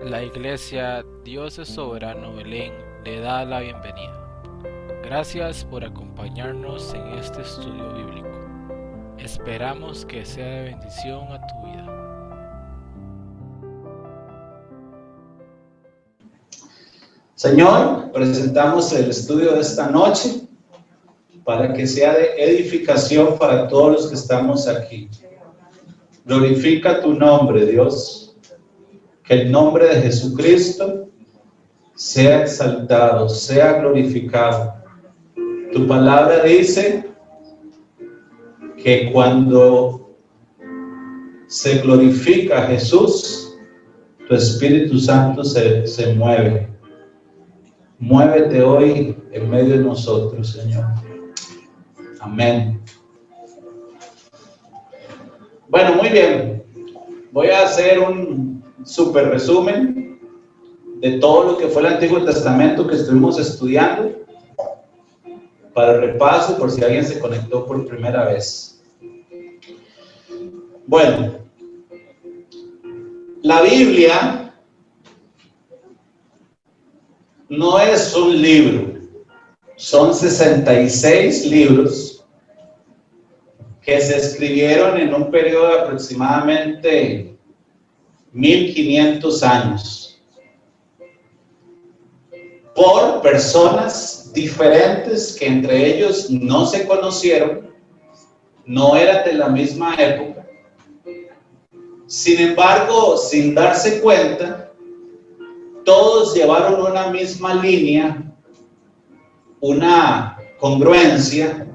La Iglesia Dios es Soberano Belén le da la bienvenida. Gracias por acompañarnos en este estudio bíblico. Esperamos que sea de bendición a tu vida. Señor, presentamos el estudio de esta noche para que sea de edificación para todos los que estamos aquí. Glorifica tu nombre, Dios. Que el nombre de Jesucristo sea exaltado, sea glorificado. Tu palabra dice que cuando se glorifica a Jesús, tu Espíritu Santo se mueve. Muévete hoy en medio de nosotros, Señor. Amén. Bueno, muy bien. Voy a hacer un súper resumen de todo lo que fue el Antiguo Testamento que estuvimos estudiando para el repaso, por si alguien se conectó por primera vez. Bueno, la Biblia no es un libro, son 66 libros que se escribieron en un periodo de aproximadamente 1500 años por personas diferentes que entre ellos no se conocieron, no eran de la misma época. Sin embargo, sin darse cuenta, todos llevaron una misma línea, una congruencia,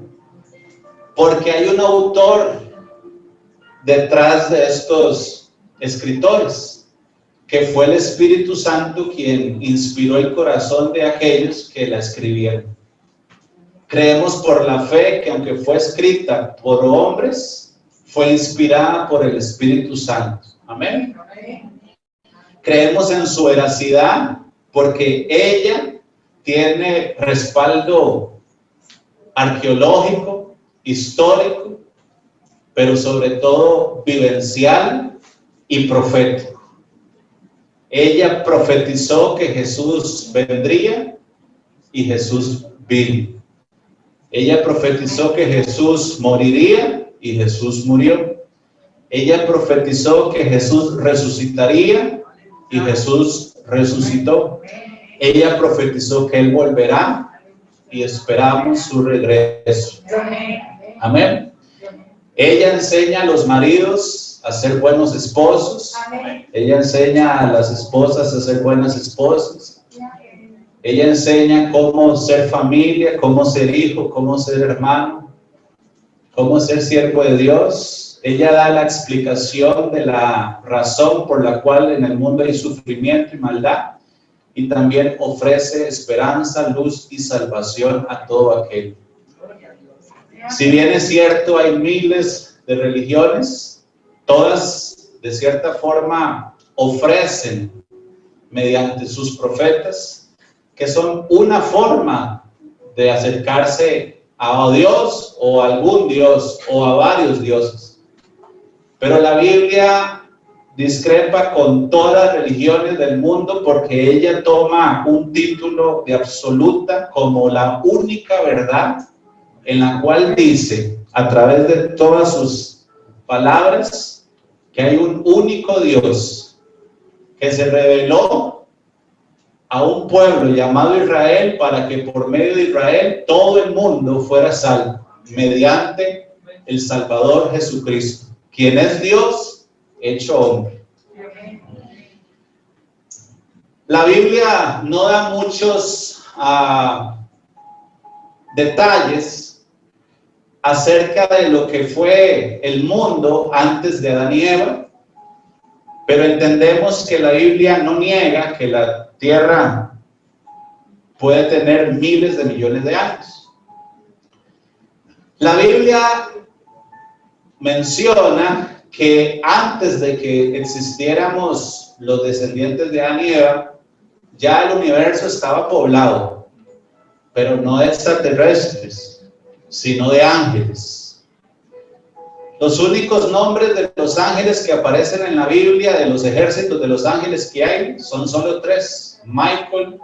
porque hay un autor detrás de estos escritores, que fue el Espíritu Santo quien inspiró el corazón de aquellos que la escribieron. Creemos por la fe que aunque fue escrita por hombres, fue inspirada por el Espíritu Santo. Amén. Creemos en su veracidad porque ella tiene respaldo arqueológico, histórico, pero sobre todo vivencial y profético. Ella profetizó que Jesús vendría y Jesús vino. Ella profetizó que Jesús moriría y Jesús murió. Ella profetizó que Jesús resucitaría y Jesús resucitó. Ella profetizó que Él volverá y esperamos su regreso. Amén. Ella enseña a los maridos a ser buenos esposos. Ella enseña a las esposas a ser buenas esposas. Ella enseña cómo ser familia, cómo ser hijo, cómo ser hermano, cómo ser siervo de Dios. Ella da la explicación de la razón por la cual en el mundo hay sufrimiento y maldad, y también ofrece esperanza, luz y salvación a todo aquel. Si bien es cierto, hay miles de religiones, todas de cierta forma ofrecen mediante sus profetas, que son una forma de acercarse a Dios o a algún Dios o a varios dioses. Pero la Biblia discrepa con todas las religiones del mundo porque ella toma un título de absoluta como la única verdad, en la cual dice a través de todas sus palabras que hay un único Dios que se reveló a un pueblo llamado Israel para que por medio de Israel todo el mundo fuera salvo mediante el Salvador Jesucristo, quien es Dios hecho hombre. La Biblia no da muchos detalles acerca de lo que fue el mundo antes de Adán y Eva, pero entendemos que la Biblia no niega que la tierra puede tener miles de millones de años. La Biblia menciona que antes de que existiéramos los descendientes de Adán y Eva, ya el universo estaba poblado, pero no de extraterrestres, sino de ángeles. Los únicos nombres de los ángeles que aparecen en la Biblia, de los ejércitos de los ángeles que hay, son solo tres: Michael,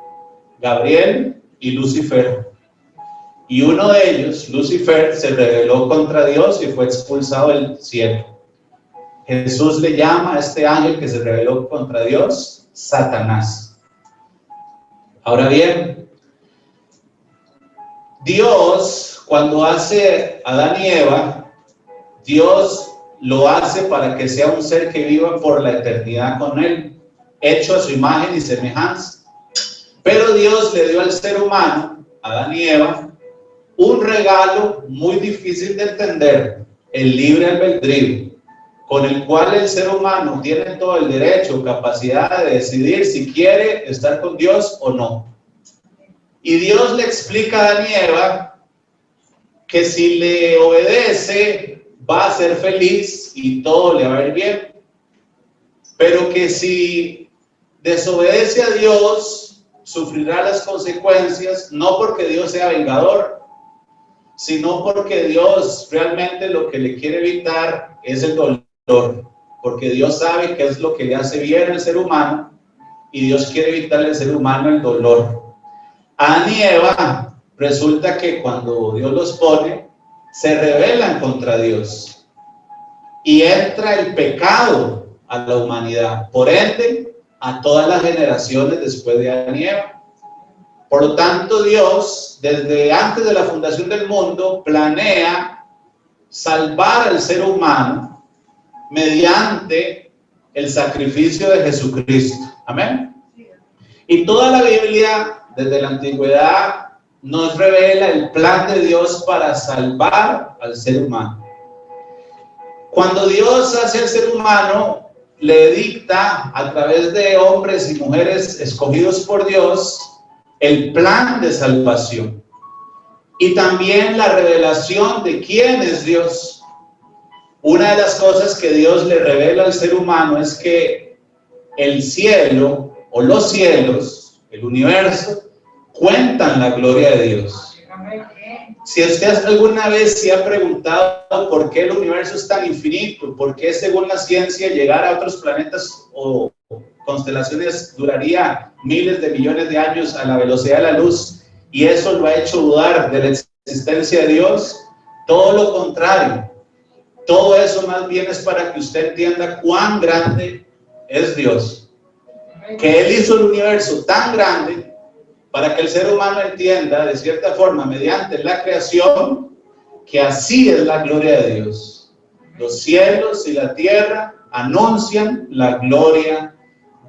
Gabriel y Lucifer. Y uno de ellos, Lucifer, se rebeló contra Dios y fue expulsado del cielo. Jesús le llama a este ángel que se rebeló contra Dios, Satanás. Ahora bien, Dios, cuando hace a Adán y Eva, Dios lo hace para que sea un ser que viva por la eternidad con él, hecho a su imagen y semejanza. Pero Dios le dio al ser humano, Adán y Eva, un regalo muy difícil de entender: el libre albedrío, con el cual el ser humano tiene todo el derecho, capacidad de decidir si quiere estar con Dios o no. Y Dios le explica a Adán y Eva que si le obedece va a ser feliz y todo le va a ir bien, pero que si desobedece a Dios sufrirá las consecuencias, no porque Dios sea vengador, sino porque Dios realmente lo que le quiere evitar es el dolor, porque Dios sabe qué es lo que le hace bien al ser humano y Dios quiere evitarle al ser humano el dolor. Adán y Eva, resulta que cuando Dios los pone, se rebelan contra Dios y entra el pecado a la humanidad, por ende a todas las generaciones después de Adán y Eva. Por lo tanto, Dios, desde antes de la fundación del mundo, planea salvar al ser humano mediante el sacrificio de Jesucristo. Amén. Y toda la Biblia, desde la antigüedad, nos revela el plan de Dios para salvar al ser humano. Cuando Dios hace al ser humano, le dicta a través de hombres y mujeres escogidos por Dios el plan de salvación y también la revelación de quién es Dios. Una de las cosas que Dios le revela al ser humano es que el cielo o los cielos, el universo, cuentan la gloria de Dios. Si usted alguna vez se ha preguntado por qué el universo es tan infinito, por qué según la ciencia llegar a otros planetas o constelaciones duraría miles de millones de años a la velocidad de la luz, y eso lo ha hecho dudar de la existencia de Dios, todo lo contrario, todo eso más bien es para que usted entienda cuán grande es Dios, que Él hizo el universo tan grande para que el ser humano entienda de cierta forma mediante la creación que así es la gloria de Dios. Los cielos y la tierra anuncian la gloria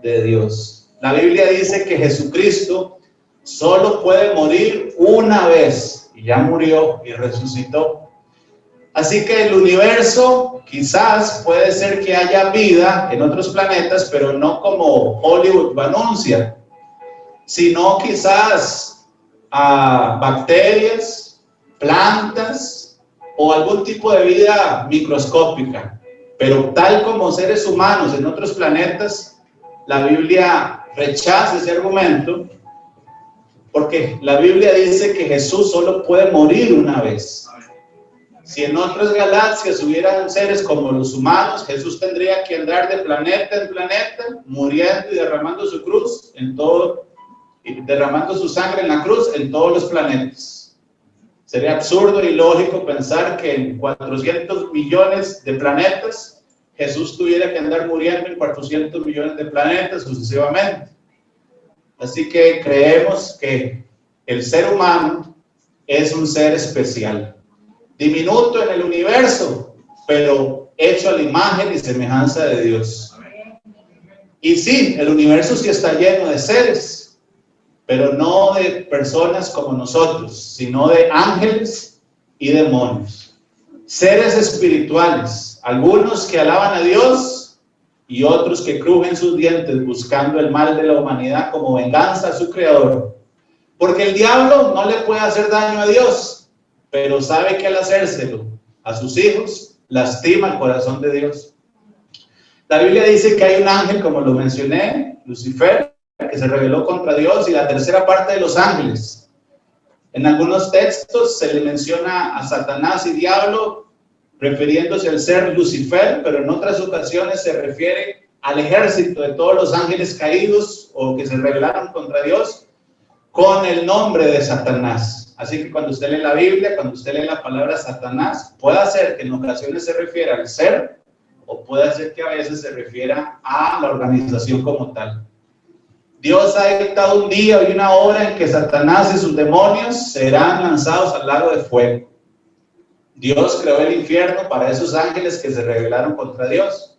de Dios. La Biblia dice que Jesucristo solo puede morir una vez y ya murió y resucitó. Así que el universo quizás puede ser que haya vida en otros planetas, pero no como Hollywood lo anuncia, sino quizás a bacterias, plantas o algún tipo de vida microscópica, pero tal como seres humanos en otros planetas, la Biblia rechaza ese argumento, porque la Biblia dice que Jesús solo puede morir una vez. Si en otras galaxias hubieran seres como los humanos, Jesús tendría que andar de planeta en planeta, muriendo y derramando su cruz en todo, y derramando su sangre en la cruz en todos los planetas. Sería absurdo y ilógico pensar que en 400 millones de planetas Jesús tuviera que andar muriendo en 400 millones de planetas sucesivamente. Así que creemos que el ser humano es un ser especial, diminuto en el universo, pero hecho a la imagen y semejanza de Dios. Y sí, el universo sí está lleno de seres, pero no de personas como nosotros, sino de ángeles y demonios. Seres espirituales, algunos que alaban a Dios y otros que crujen sus dientes buscando el mal de la humanidad como venganza a su creador. Porque el diablo no le puede hacer daño a Dios, pero sabe que al hacérselo a sus hijos, lastima el corazón de Dios. La Biblia dice que hay un ángel, como lo mencioné, Lucifer, que se rebeló contra Dios, y la tercera parte de los ángeles. En algunos textos se le menciona a Satanás y diablo refiriéndose al ser Lucifer, pero en otras ocasiones se refiere al ejército de todos los ángeles caídos o que se rebelaron contra Dios, con el nombre de Satanás. Así que cuando usted lee la Biblia, cuando usted lee la palabra Satanás, puede ser que en ocasiones se refiera al ser, o puede ser que a veces se refiera a la organización como tal. Dios ha dictado un día y una hora en que Satanás y sus demonios serán lanzados al lago de fuego. Dios creó el infierno para esos ángeles que se rebelaron contra Dios.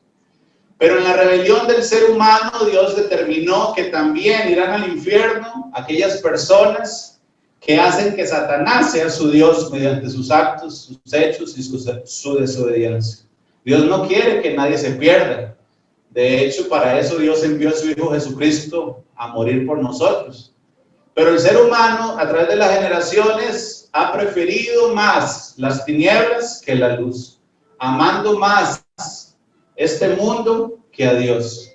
Pero en la rebelión del ser humano, Dios determinó que también irán al infierno aquellas personas que hacen que Satanás sea su Dios mediante sus actos, sus hechos y su desobediencia. Dios no quiere que nadie se pierda. De hecho, para eso Dios envió a su Hijo Jesucristo a morir por nosotros. Pero el ser humano, a través de las generaciones, ha preferido más las tinieblas que la luz, amando más este mundo que a Dios.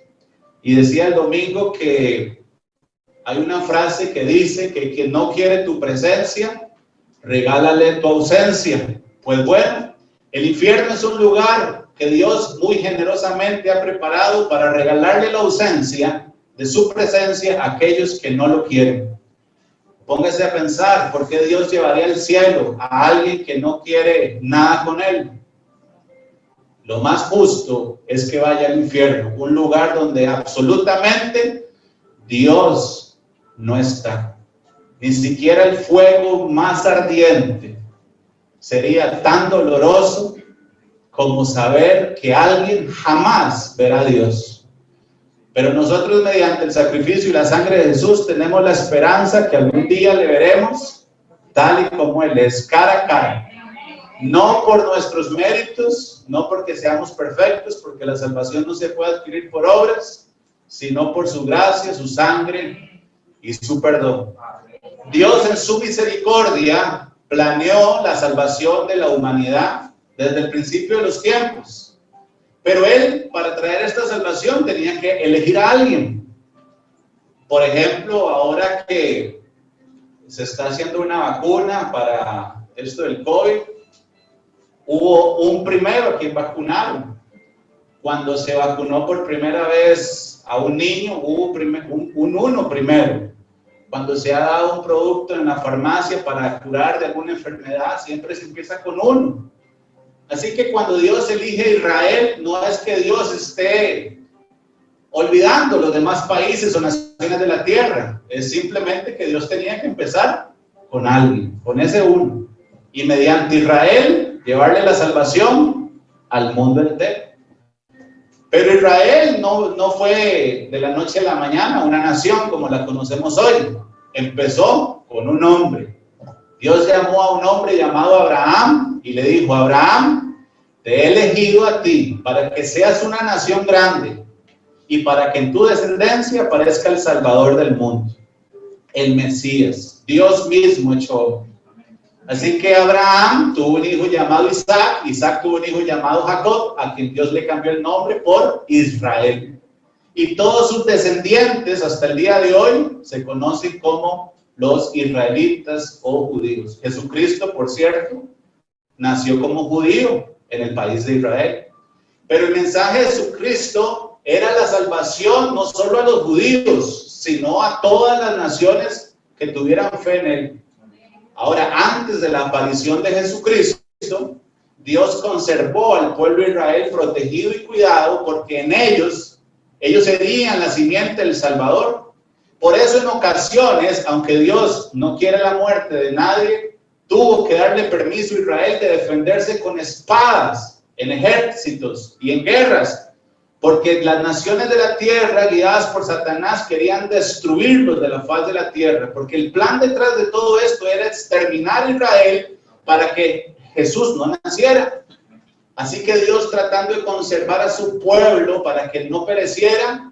Y decía el domingo que hay una frase que dice que quien no quiere tu presencia, regálale tu ausencia. Pues bueno, el infierno es un lugar que Dios muy generosamente ha preparado para regalarle la ausencia de su presencia a aquellos que no lo quieren. Póngase a pensar, ¿por qué Dios llevaría al cielo a alguien que no quiere nada con él? Lo más justo es que vaya al infierno, un lugar donde absolutamente Dios no está. Ni siquiera el fuego más ardiente sería tan doloroso como saber que alguien jamás verá a Dios. Pero nosotros, mediante el sacrificio y la sangre de Jesús, tenemos la esperanza que algún día le veremos tal y como Él es, cara a cara. No por nuestros méritos, no porque seamos perfectos, porque la salvación no se puede adquirir por obras, sino por su gracia, su sangre y su perdón. Dios en su misericordia planeó la salvación de la humanidad desde el principio de los tiempos. Pero Él, para traer esta salvación, tenía que elegir a alguien. Por ejemplo, ahora que se está haciendo una vacuna para esto del COVID, hubo un primero a quien vacunaron. Cuando se vacunó por primera vez a un niño, hubo uno primero. Cuando se ha dado un producto en la farmacia para curar de alguna enfermedad, siempre se empieza con uno. Así que cuando Dios elige a Israel, no es que Dios esté olvidando los demás países o naciones de la tierra. Es simplemente que Dios tenía que empezar con alguien, con ese uno. Y mediante Israel, llevarle la salvación al mundo entero. Pero Israel no fue de la noche a la mañana una nación como la conocemos hoy. Empezó con un hombre. Dios llamó a un hombre llamado Abraham y le dijo: Abraham, te he elegido a ti para que seas una nación grande y para que en tu descendencia aparezca el Salvador del mundo, el Mesías, Dios mismo hecho hombre. Así que Abraham tuvo un hijo llamado Isaac, Isaac tuvo un hijo llamado Jacob, a quien Dios le cambió el nombre por Israel. Y todos sus descendientes hasta el día de hoy se conocen como los israelitas o judíos. Jesucristo, por cierto, nació como judío en el país de Israel. Pero el mensaje de Jesucristo era la salvación no solo a los judíos, sino a todas las naciones que tuvieran fe en él. Ahora, antes de la aparición de Jesucristo, Dios conservó al pueblo de Israel protegido y cuidado, porque en ellos serían la simiente del Salvador. Por eso en ocasiones, aunque Dios no quiere la muerte de nadie, tuvo que darle permiso a Israel de defenderse con espadas, en ejércitos y en guerras, porque las naciones de la tierra, guiadas por Satanás, querían destruirlos de la faz de la tierra, porque el plan detrás de todo esto era exterminar a Israel para que Jesús no naciera. Así que Dios, tratando de conservar a su pueblo para que no pereciera,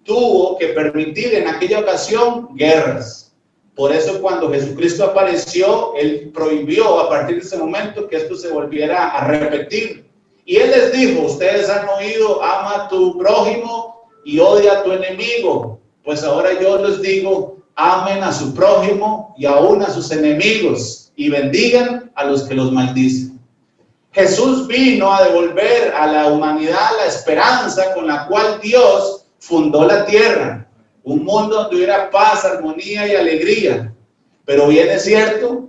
tuvo que permitir en aquella ocasión guerras. Por eso cuando Jesucristo apareció, Él prohibió a partir de ese momento que esto se volviera a repetir. Y Él les dijo: ustedes han oído, ama a tu prójimo y odia a tu enemigo. Pues ahora yo les digo, amen a su prójimo y aún a sus enemigos, y bendigan a los que los maldicen. Jesús vino a devolver a la humanidad la esperanza con la cual Dios fundó la tierra. Un mundo donde hubiera paz, armonía y alegría. Pero bien es cierto,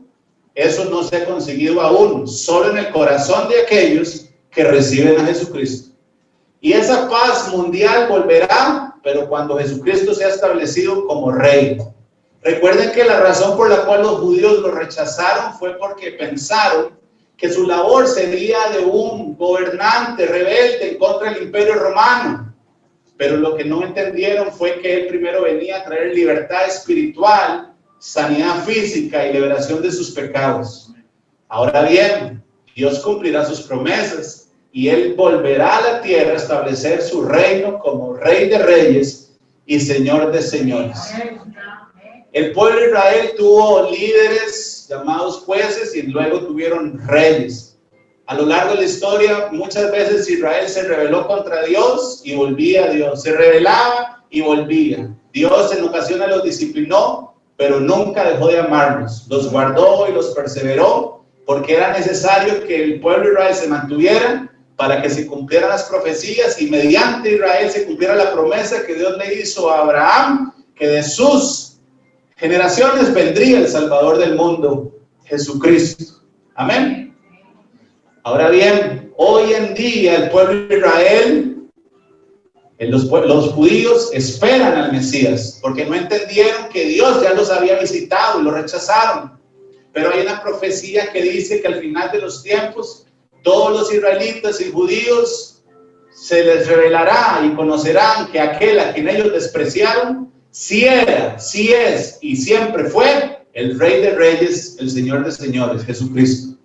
eso no se ha conseguido aún, solo en el corazón de aquellos que reciben a Jesucristo. Y esa paz mundial volverá, pero cuando Jesucristo sea establecido como rey. Recuerden que la razón por la cual los judíos lo rechazaron fue porque pensaron que su labor sería de un gobernante rebelde en contra del Imperio Romano. Pero lo que no entendieron fue que él primero venía a traer libertad espiritual, sanidad física y liberación de sus pecados. Ahora bien, Dios cumplirá sus promesas y él volverá a la tierra a establecer su reino como Rey de Reyes y Señor de Señores. El pueblo de Israel tuvo líderes llamados jueces y luego tuvieron reyes. A lo largo de la historia, muchas veces Israel se rebeló contra Dios y volvía a Dios. Se rebelaba y volvía. Dios en ocasiones los disciplinó, pero nunca dejó de amarlos. Los guardó y los perseveró porque era necesario que el pueblo de Israel se mantuviera para que se cumplieran las profecías y mediante Israel se cumpliera la promesa que Dios le hizo a Abraham, que de sus generaciones vendría el Salvador del mundo, Jesucristo. Amén. Ahora bien, hoy en día el pueblo de Israel, los judíos esperan al Mesías, porque no entendieron que Dios ya los había visitado y lo rechazaron. Pero hay una profecía que dice que al final de los tiempos, todos los israelitas y judíos se les revelará y conocerán que aquel a quien ellos despreciaron, sí era, sí es y siempre fue el Rey de Reyes, el Señor de Señores, Jesucristo.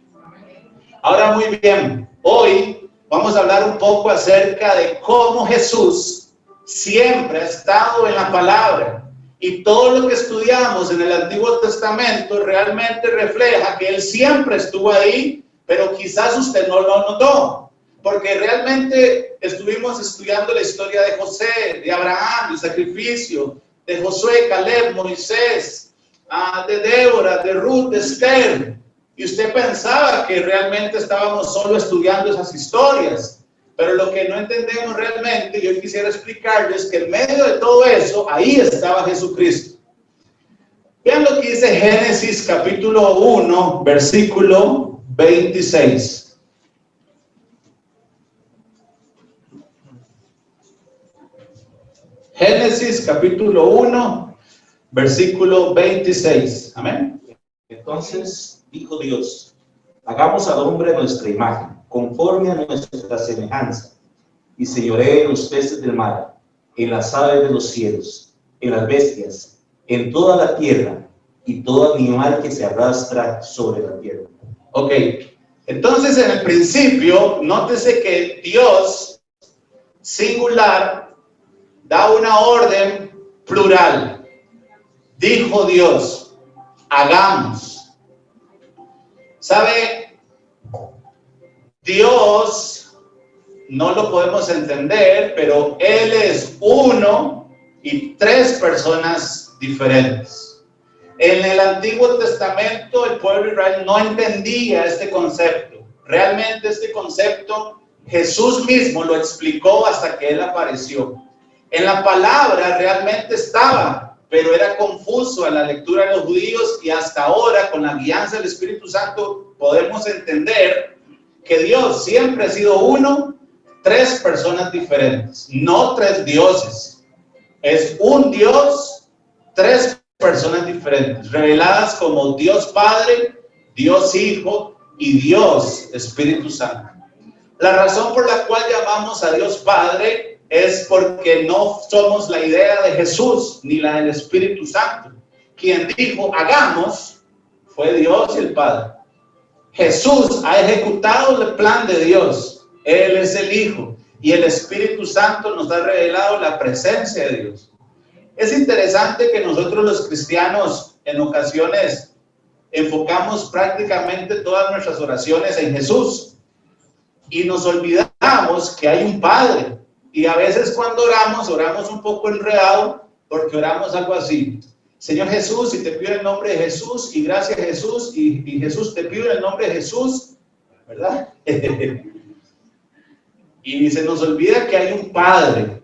Ahora muy bien, hoy vamos a hablar un poco acerca de cómo Jesús siempre ha estado en la palabra. Y todo lo que estudiamos en el Antiguo Testamento realmente refleja que Él siempre estuvo ahí, pero quizás usted no lo notó. Porque realmente estuvimos estudiando la historia de José, de Abraham, el sacrificio, de Josué, Caleb, Moisés, de Débora, de Ruth, de Esther. Y usted pensaba que realmente estábamos solo estudiando esas historias. Pero lo que no entendemos realmente, yo quisiera explicarles que en medio de todo eso, ahí estaba Jesucristo. Vean lo que dice Génesis capítulo 1, versículo 26. Génesis capítulo 1, versículo 26. Amén. Entonces dijo Dios: hagamos al hombre a nuestra imagen, conforme a nuestra semejanza, y señoree en los peces del mar, en las aves de los cielos, en las bestias, en toda la tierra, y todo animal que se arrastra sobre la tierra. Ok, entonces en el principio, nótese que Dios, singular, da una orden plural. Dijo Dios, hagamos. ¿Sabe? Dios no lo podemos entender, pero Él es uno y tres personas diferentes. En el Antiguo Testamento el pueblo de Israel no entendía este concepto. Realmente este concepto Jesús mismo lo explicó hasta que Él apareció. En la palabra realmente estaba, pero era confuso a la lectura de los judíos, y hasta ahora con la guianza del Espíritu Santo podemos entender que Dios siempre ha sido uno, tres personas diferentes, no tres dioses. Es un Dios, tres personas diferentes, reveladas como Dios Padre, Dios Hijo y Dios Espíritu Santo. La razón por la cual llamamos a Dios Padre es porque no somos la idea de Jesús ni la del Espíritu Santo. Quien dijo hagamos fue Dios y el Padre. Jesús ha ejecutado el plan de Dios. Él es el Hijo y el Espíritu Santo nos ha revelado la presencia de Dios. Es interesante que nosotros los cristianos en ocasiones enfocamos prácticamente todas nuestras oraciones en Jesús y nos olvidamos que hay un Padre. Y a veces cuando oramos un poco enredado, porque oramos algo así: Señor Jesús, y te pido en el nombre de Jesús, y gracias Jesús, y Jesús, te pido en el nombre de Jesús. ¿verdad? Y se nos olvida que hay un Padre.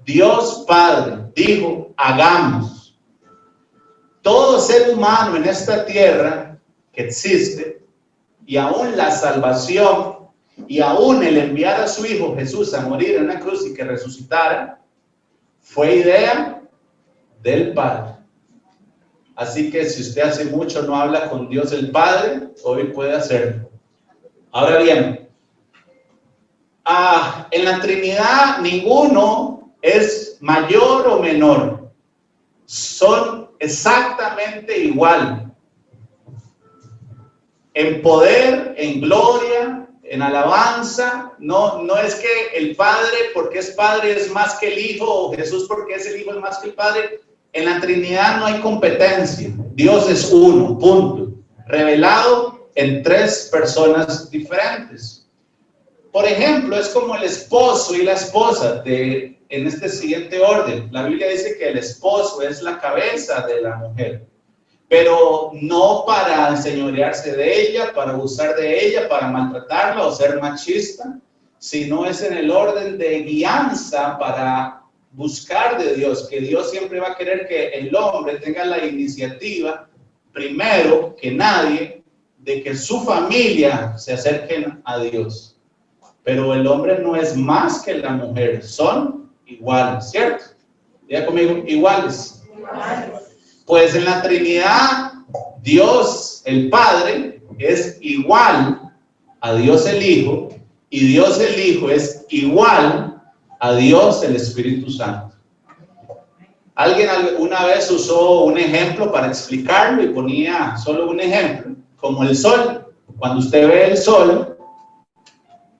Dios Padre dijo, hagamos. Todo ser humano en esta tierra que existe, y aún la salvación, y aún el enviar a su Hijo Jesús a morir en una cruz y que resucitara, fue idea del Padre. Así que si usted hace mucho no habla con Dios el Padre, hoy puede hacerlo. Ahora bien, en la Trinidad ninguno es mayor o menor. Son exactamente igual. En poder, en gloria, en alabanza. No es que el Padre, porque es Padre, es más que el Hijo, o Jesús, porque es el Hijo, es más que el Padre. En la Trinidad no hay competencia. Dios es uno, punto. Revelado en tres personas diferentes. Por ejemplo, es como el esposo y la esposa en este siguiente orden. La Biblia dice que el esposo es la cabeza de la mujer, pero no para enseñorearse de ella, para abusar de ella, para maltratarla o ser machista, sino es en el orden de guianza para buscar de Dios, que Dios siempre va a querer que el hombre tenga la iniciativa, primero que nadie, de que su familia se acerquen a Dios. Pero el hombre no es más que la mujer, son iguales, ¿cierto? Diga conmigo, iguales. Pues en la Trinidad, Dios el Padre es igual a Dios el Hijo, y Dios el Hijo es igual a Dios el Espíritu Santo. Alguien alguna vez usó un ejemplo para explicarlo y ponía solo un ejemplo, como el sol. Cuando usted ve el sol,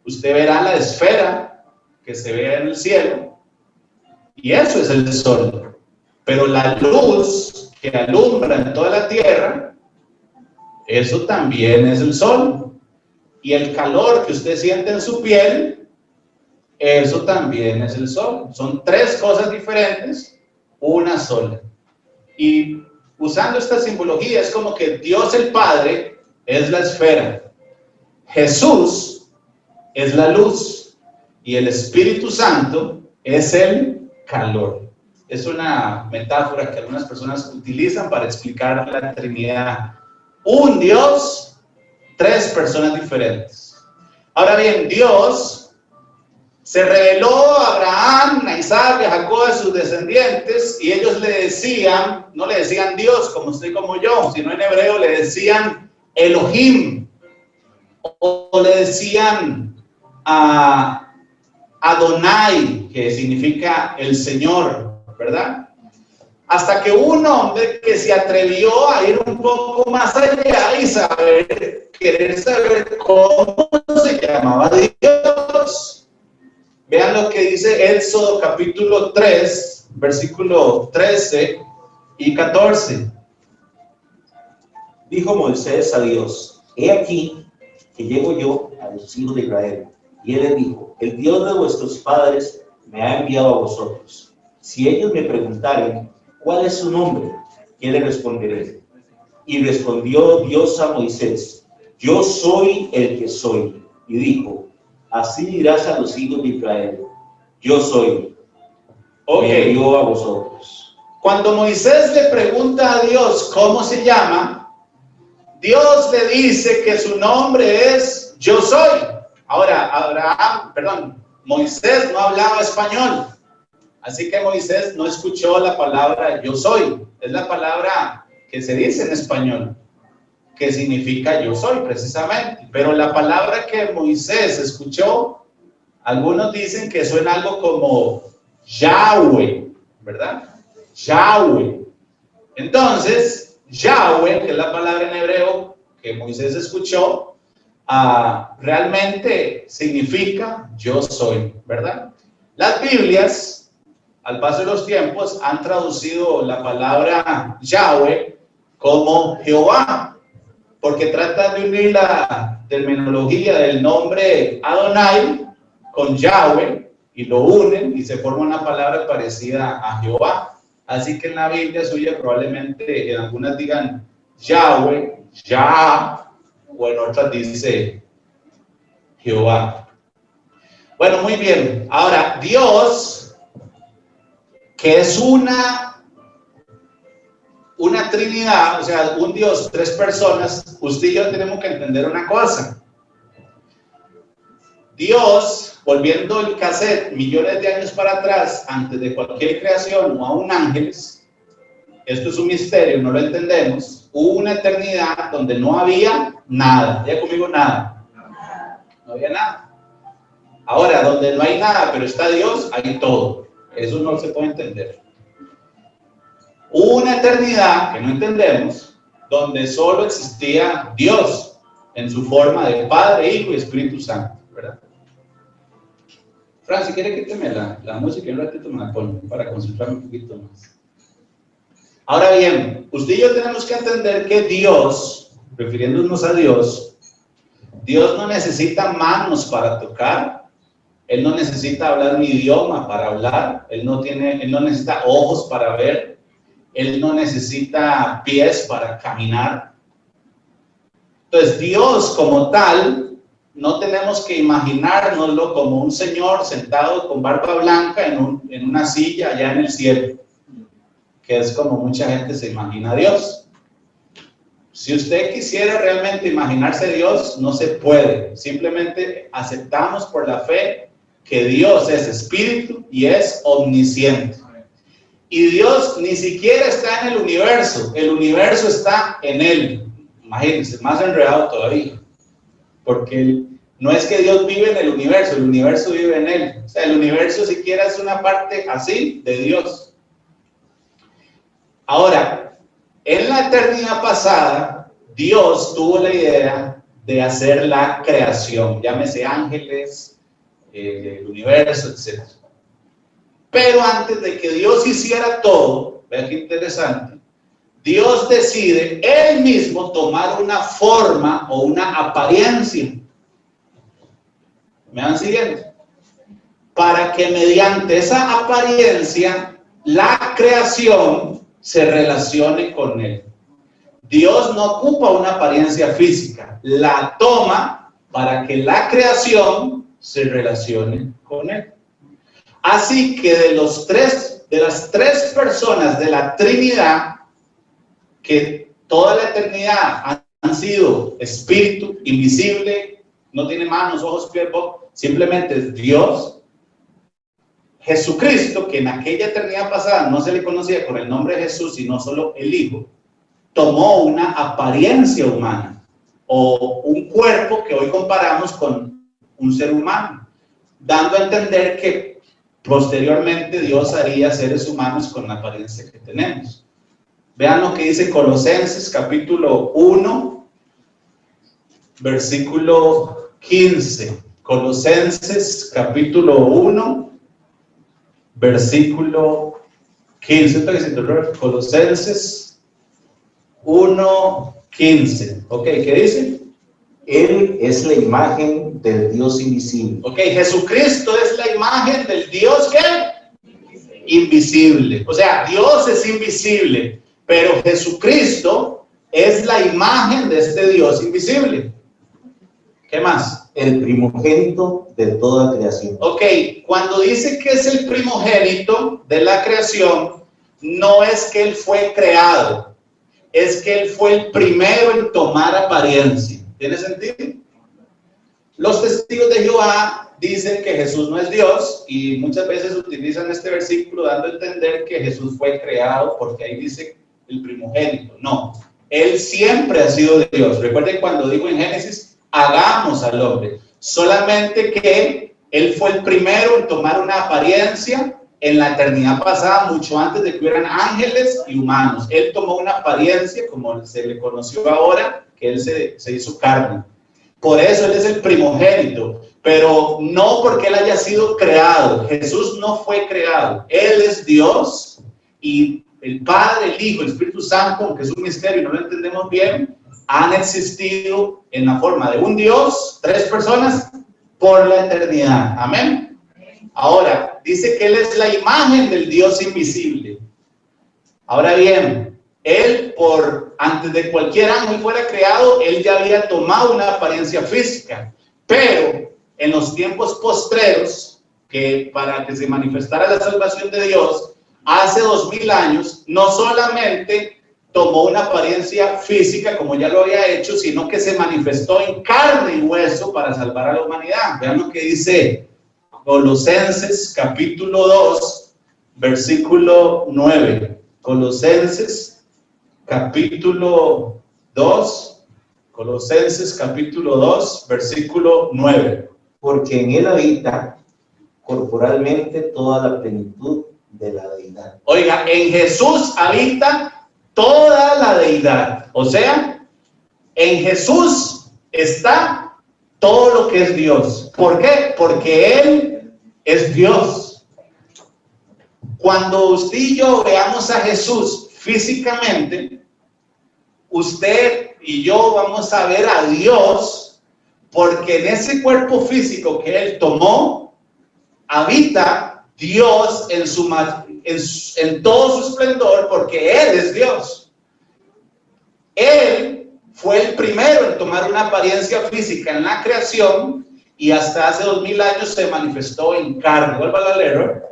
usted verá la esfera que se ve en el cielo, y eso es el sol. Pero la luz que alumbra en toda la tierra, eso también es el sol. Y el calor que usted siente en su piel, eso también es el sol. Son tres cosas diferentes, una sola. Y usando esta simbología, es como que Dios el Padre es la esfera, Jesús es la luz y el Espíritu Santo es el calor. Es una metáfora que algunas personas utilizan para explicar la Trinidad. Un Dios, tres personas diferentes. Ahora bien, Dios se reveló a Abraham, a Isaac, a Jacob, a sus descendientes, y ellos le decían, no le decían Dios como usted y como yo, sino en hebreo le decían Elohim, o le decían Adonai, que significa el Señor, ¿verdad? Hasta que un hombre que se atrevió a ir un poco más allá y querer saber cómo se llamaba Dios. Vean lo que dice Éxodo capítulo 3, versículo 13 y 14. Dijo Moisés a Dios: he aquí que llego yo a los hijos de Israel. Y él le dijo: el Dios de vuestros padres me ha enviado a vosotros. Si ellos me preguntaren ¿cuál es su nombre?, ¿qué le responderé? Y respondió Dios a Moisés: yo soy el que soy. Y dijo: así dirás a los hijos de Israel: yo soy, me envió a vosotros. Cuando Moisés le pregunta a Dios cómo se llama, Dios le dice que su nombre es yo soy. Ahora, Moisés no hablaba español, así que Moisés no escuchó la palabra yo soy. Es la palabra que se dice en español, que significa yo soy precisamente. Pero la palabra que Moisés escuchó, algunos dicen que suena algo como Yahweh, ¿verdad? Yahweh. Entonces, Yahweh, que es la palabra en hebreo que Moisés escuchó, realmente significa yo soy, ¿verdad? Las Biblias, al paso de los tiempos, han traducido la palabra Yahweh como Jehová, porque tratan de unir la terminología del nombre Adonai con Yahweh y lo unen y se forma una palabra parecida a Jehová. Así que en la Biblia suya probablemente en algunas digan Yahweh, Yah, o en otras dice Jehová. Bueno, muy bien. Ahora, Dios, que es una Trinidad, o sea, un Dios, tres personas, usted y yo tenemos que entender una cosa. Dios, volviendo el cassette millones de años para atrás, antes de cualquier creación o aún ángeles, esto es un misterio, no lo entendemos, hubo una eternidad donde no había nada. Ya conmigo, nada. No había nada. Ahora, donde no hay nada, pero está Dios, hay todo. Eso no se puede entender. Hubo una eternidad que no entendemos, donde solo existía Dios en su forma de Padre, Hijo y Espíritu Santo, ¿verdad? Fran, si quiere quíteme la música y un ratito me la pongo para concentrarme un poquito más. Ahora bien, usted y yo tenemos que entender que Dios, refiriéndonos a Dios, Dios no necesita manos para tocar. Él no necesita hablar un idioma para hablar, él no necesita ojos para ver, él no necesita pies para caminar. Entonces, Dios como tal, no tenemos que imaginárnoslo como un señor sentado con barba blanca en una silla allá en el cielo, que es como mucha gente se imagina a Dios. Si usted quisiera realmente imaginarse a Dios, no se puede. Simplemente aceptamos por la fe que Dios es espíritu y es omnisciente. Y Dios ni siquiera está en el universo está en Él. Imagínense, más enredado todavía. Porque no es que Dios vive en el universo vive en Él. O sea, el universo siquiera es una parte así de Dios. Ahora, en la eternidad pasada, Dios tuvo la idea de hacer la creación, llámese ángeles, el universo, etc. Pero antes de que Dios hiciera todo, vean qué interesante, Dios decide Él mismo tomar una forma o una apariencia. ¿Me van siguiendo? Para que mediante esa apariencia la creación se relacione con Él. Dios no ocupa una apariencia física, la toma para que la creación se relacione con Él. Así que de las tres personas de la Trinidad, que toda la eternidad han sido espíritu, invisible, no tiene manos, ojos, pies, boca, simplemente es Dios. Jesucristo, que en aquella eternidad pasada no se le conocía con el nombre de Jesús, sino solo el Hijo, tomó una apariencia humana o un cuerpo que hoy comparamos con un ser humano, dando a entender que posteriormente Dios haría seres humanos con la apariencia que tenemos. Vean lo que dice Colosenses capítulo 1, versículo 15. Colosenses capítulo 1, versículo 15. Colosenses 1, 15. Ok, ¿qué dice? Él es la imagen del Dios invisible. Ok, Jesucristo es la imagen del Dios, ¿qué? Invisible. O sea, Dios es invisible, pero Jesucristo es la imagen de este Dios invisible. ¿Qué más? El primogénito de toda creación. Ok, cuando dice que es el primogénito de la creación, no es que Él fue creado, es que Él fue el primero en tomar apariencia. ¿Tiene sentido? Los testigos de Jehová dicen que Jesús no es Dios y muchas veces utilizan este versículo dando a entender que Jesús fue creado porque ahí dice el primogénito. No, Él siempre ha sido Dios. Recuerden cuando digo en Génesis, hagamos al hombre. Solamente que Él fue el primero en tomar una apariencia en la eternidad pasada, mucho antes de que hubieran ángeles y humanos. Él tomó una apariencia, como se le conoció ahora, que Él se hizo carne. Por eso Él es el primogénito, pero no porque Él haya sido creado. Jesús no fue creado. Él es Dios y el Padre, el Hijo, el Espíritu Santo, aunque es un misterio y no lo entendemos bien, han existido en la forma de un Dios, tres personas, por la eternidad. Amén. Ahora, dice que Él es la imagen del Dios invisible. Ahora bien, Él, antes de cualquier ángel fuera creado, Él ya había tomado una apariencia física. Pero en los tiempos postreros, que para que se manifestara la salvación de Dios, hace 2000 años, no solamente tomó una apariencia física como ya lo había hecho, sino que se manifestó en carne y hueso para salvar a la humanidad. Vean lo que dice Colosenses capítulo 2, versículo 9. Colosenses capítulo 2, Colosenses capítulo 2, versículo 9. Porque en él habita corporalmente toda la plenitud de la deidad. Oiga, en Jesús habita toda la deidad. O sea, en Jesús está todo lo que es Dios. ¿Por qué? Porque Él es Dios. Cuando usted y yo veamos a Jesús físicamente, usted y yo vamos a ver a Dios, porque en ese cuerpo físico que Él tomó, habita Dios en todo su esplendor, porque Él es Dios. Él fue el primero en tomar una apariencia física en la creación y hasta hace 2000 años se manifestó en carne. Vuelva a leer.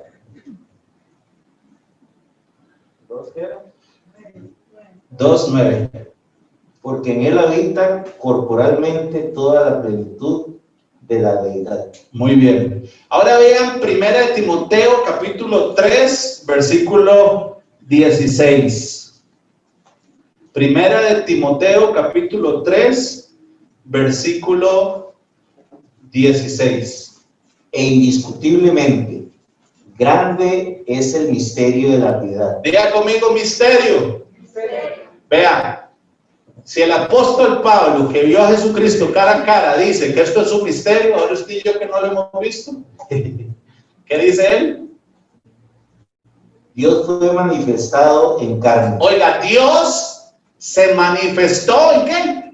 2:9. Porque en él habita corporalmente toda la plenitud de la deidad. Muy bien. Ahora vean 1 Timoteo capítulo 3, versículo 16. 1 Timoteo capítulo 3, versículo 16. E indiscutiblemente, grande es el misterio de la piedad. Diga conmigo misterio. Vean. Si el apóstol Pablo, que vio a Jesucristo cara a cara, dice que esto es un misterio, ahora usted y yo que no lo hemos visto, ¿qué dice él? Dios fue manifestado en carne. Oiga, Dios se manifestó ¿en qué?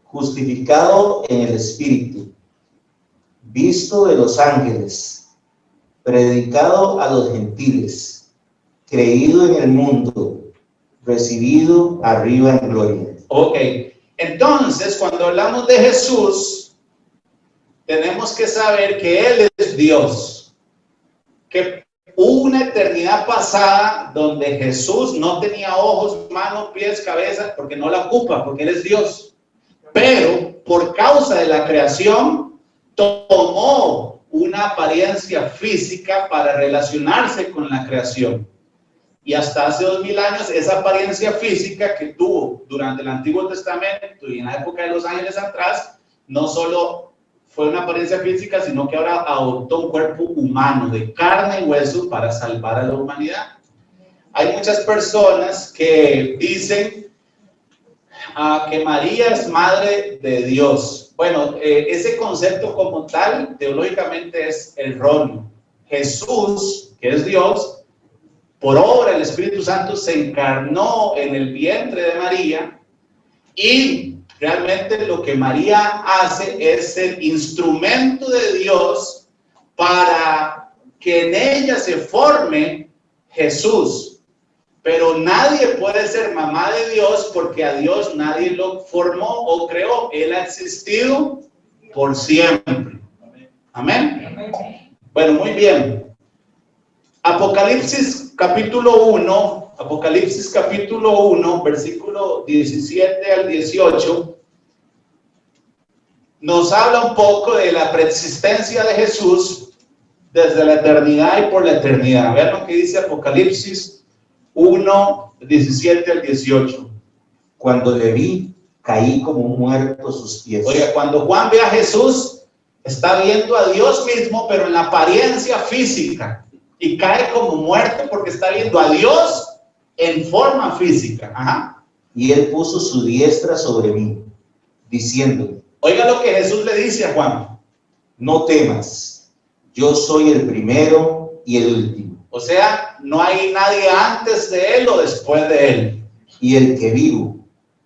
Justificado en el Espíritu, visto de los ángeles, predicado a los gentiles, creído en el mundo, recibido arriba en gloria. Ok, entonces cuando hablamos de Jesús, tenemos que saber que Él es Dios, que hubo una eternidad pasada donde Jesús no tenía ojos, manos, pies, cabeza, porque no la ocupa, porque Él es Dios. Pero por causa de la creación, tomó una apariencia física para relacionarse con la creación. Y hasta hace 2000 años, esa apariencia física que tuvo durante el Antiguo Testamento y en la época de los ángeles atrás, no solo fue una apariencia física, sino que ahora adoptó un cuerpo humano de carne y hueso para salvar a la humanidad. Hay muchas personas que dicen que María es madre de Dios. Bueno, ese concepto como tal, teológicamente es erróneo. Jesús, que es Dios, por obra del Espíritu Santo se encarnó en el vientre de María y realmente lo que María hace es el instrumento de Dios para que en ella se forme Jesús. Pero nadie puede ser mamá de Dios porque a Dios nadie lo formó o creó. Él ha existido por siempre. Amén. Bueno, muy bien. Apocalipsis capítulo 1, versículo 17 al 18, nos habla un poco de la preexistencia de Jesús desde la eternidad y por la eternidad. Vean lo que dice Apocalipsis 1, 17 al 18. Cuando le vi, caí como muerto a sus pies. Oiga, cuando Juan ve a Jesús, está viendo a Dios mismo, pero en la apariencia física. Y cae como muerto porque está viendo a Dios en forma física. Ajá. Y él puso su diestra sobre mí, diciéndome. Oiga lo que Jesús le dice a Juan. No temas, yo soy el primero y el último. O sea, no hay nadie antes de él o después de él. Y el que vivo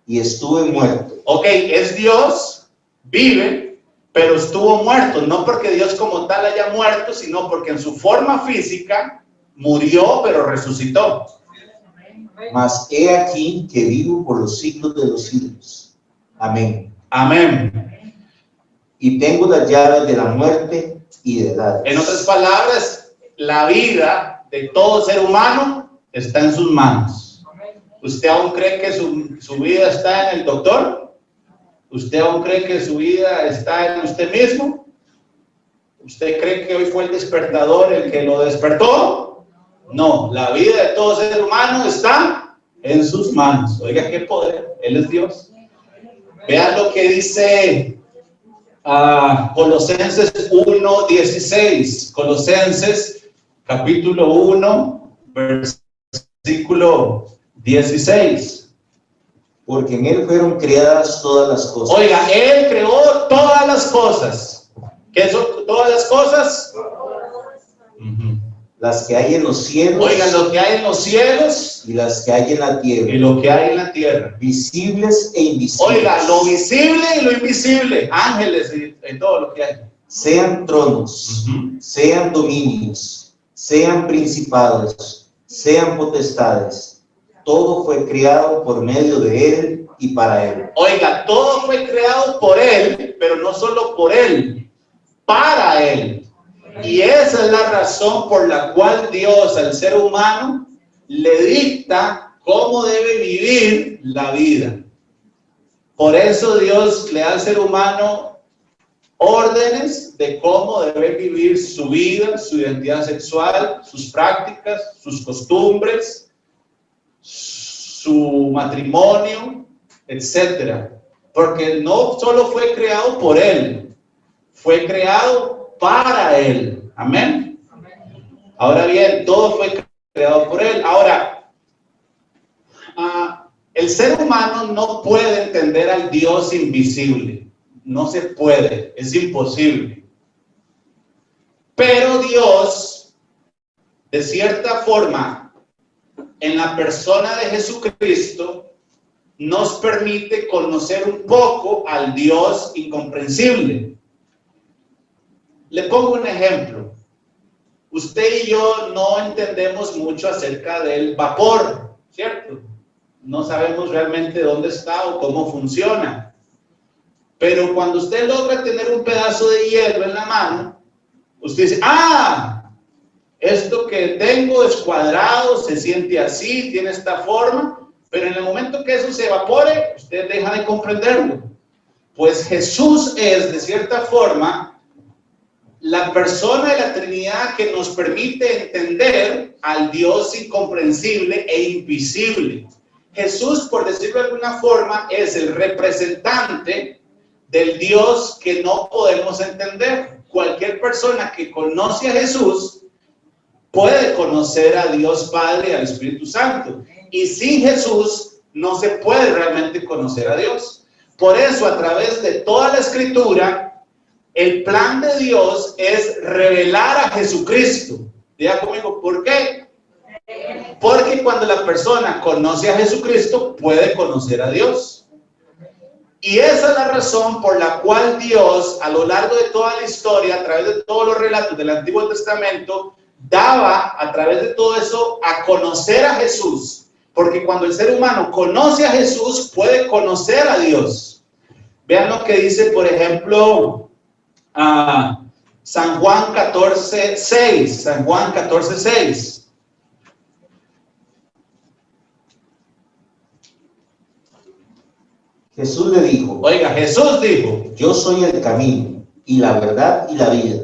y estuve muerto. Ok, es Dios, vive, pero estuvo muerto, no porque Dios como tal haya muerto, sino porque en su forma física murió, pero resucitó. Mas he aquí que vivo por los siglos de los siglos. Amén. Amén. y tengo las llaves de la muerte y de Hades. En otras palabras, la vida de todo ser humano está en sus manos. ¿Usted aún cree que su vida está en el doctor? ¿Usted aún cree que su vida está en usted mismo? ¿Usted cree que hoy fue el despertador el que lo despertó? No, la vida de todo ser humano está en sus manos. Oiga, qué poder, Él es Dios. Vean lo que dice Colosenses 1:16. Colosenses capítulo 1, versículo 16. Porque en él fueron creadas todas las cosas. Oiga, Él creó todas las cosas. ¿Qué son todas las cosas? Las que hay en los cielos. Oigan, lo que hay en los cielos y las que hay en la tierra. y lo que hay en la tierra. Visibles e invisibles. Oiga, lo visible y lo invisible. Ángeles y todo lo que hay. Sean tronos, sean dominios, sean principados, sean potestades. Todo fue creado por medio de Él y para Él. Oiga, todo fue creado por Él, pero no solo por Él, para Él. Y esa es la razón por la cual Dios al ser humano le dicta cómo debe vivir la vida. Por eso Dios le da al ser humano órdenes de cómo debe vivir su vida, su identidad sexual, sus prácticas, sus costumbres, su matrimonio, etcétera. Porque no solo fue creado por Él, fue creado para Él. Amén. Ahora bien, todo fue creado por Él. Ahora, el ser humano no puede entender al Dios invisible. No se puede, es imposible. Pero Dios, de cierta forma, en la persona de Jesucristo, nos permite conocer un poco al Dios incomprensible. Le pongo un ejemplo. Usted y yo no entendemos mucho acerca del vapor, ¿cierto? No sabemos realmente dónde está o cómo funciona. Pero cuando usted logra tener un pedazo de hielo en la mano, usted dice, esto que tengo es cuadrado, se siente así, tiene esta forma, pero en el momento que eso se evapore, usted deja de comprenderlo. Pues Jesús es, de cierta forma, la persona de la Trinidad que nos permite entender al Dios incomprensible e invisible. Jesús, por decirlo de alguna forma, es el representante del Dios que no podemos entender. Cualquier persona que conoce a Jesús puede conocer a Dios Padre y al Espíritu Santo. Y sin Jesús no se puede realmente conocer a Dios. Por eso, a través de toda la Escritura, el plan de Dios es revelar a Jesucristo. Diga conmigo, ¿por qué? Porque cuando la persona conoce a Jesucristo, puede conocer a Dios. Y esa es la razón por la cual Dios, a lo largo de toda la historia, a través de todos los relatos del Antiguo Testamento, daba a través de todo eso a conocer a Jesús. Porque cuando el ser humano conoce a Jesús, puede conocer a Dios. Vean lo que dice, por ejemplo, San Juan 14:6. San Juan 14:6. Jesús le dijo, Oiga, Jesús dijo, yo soy el camino y la verdad y la vida.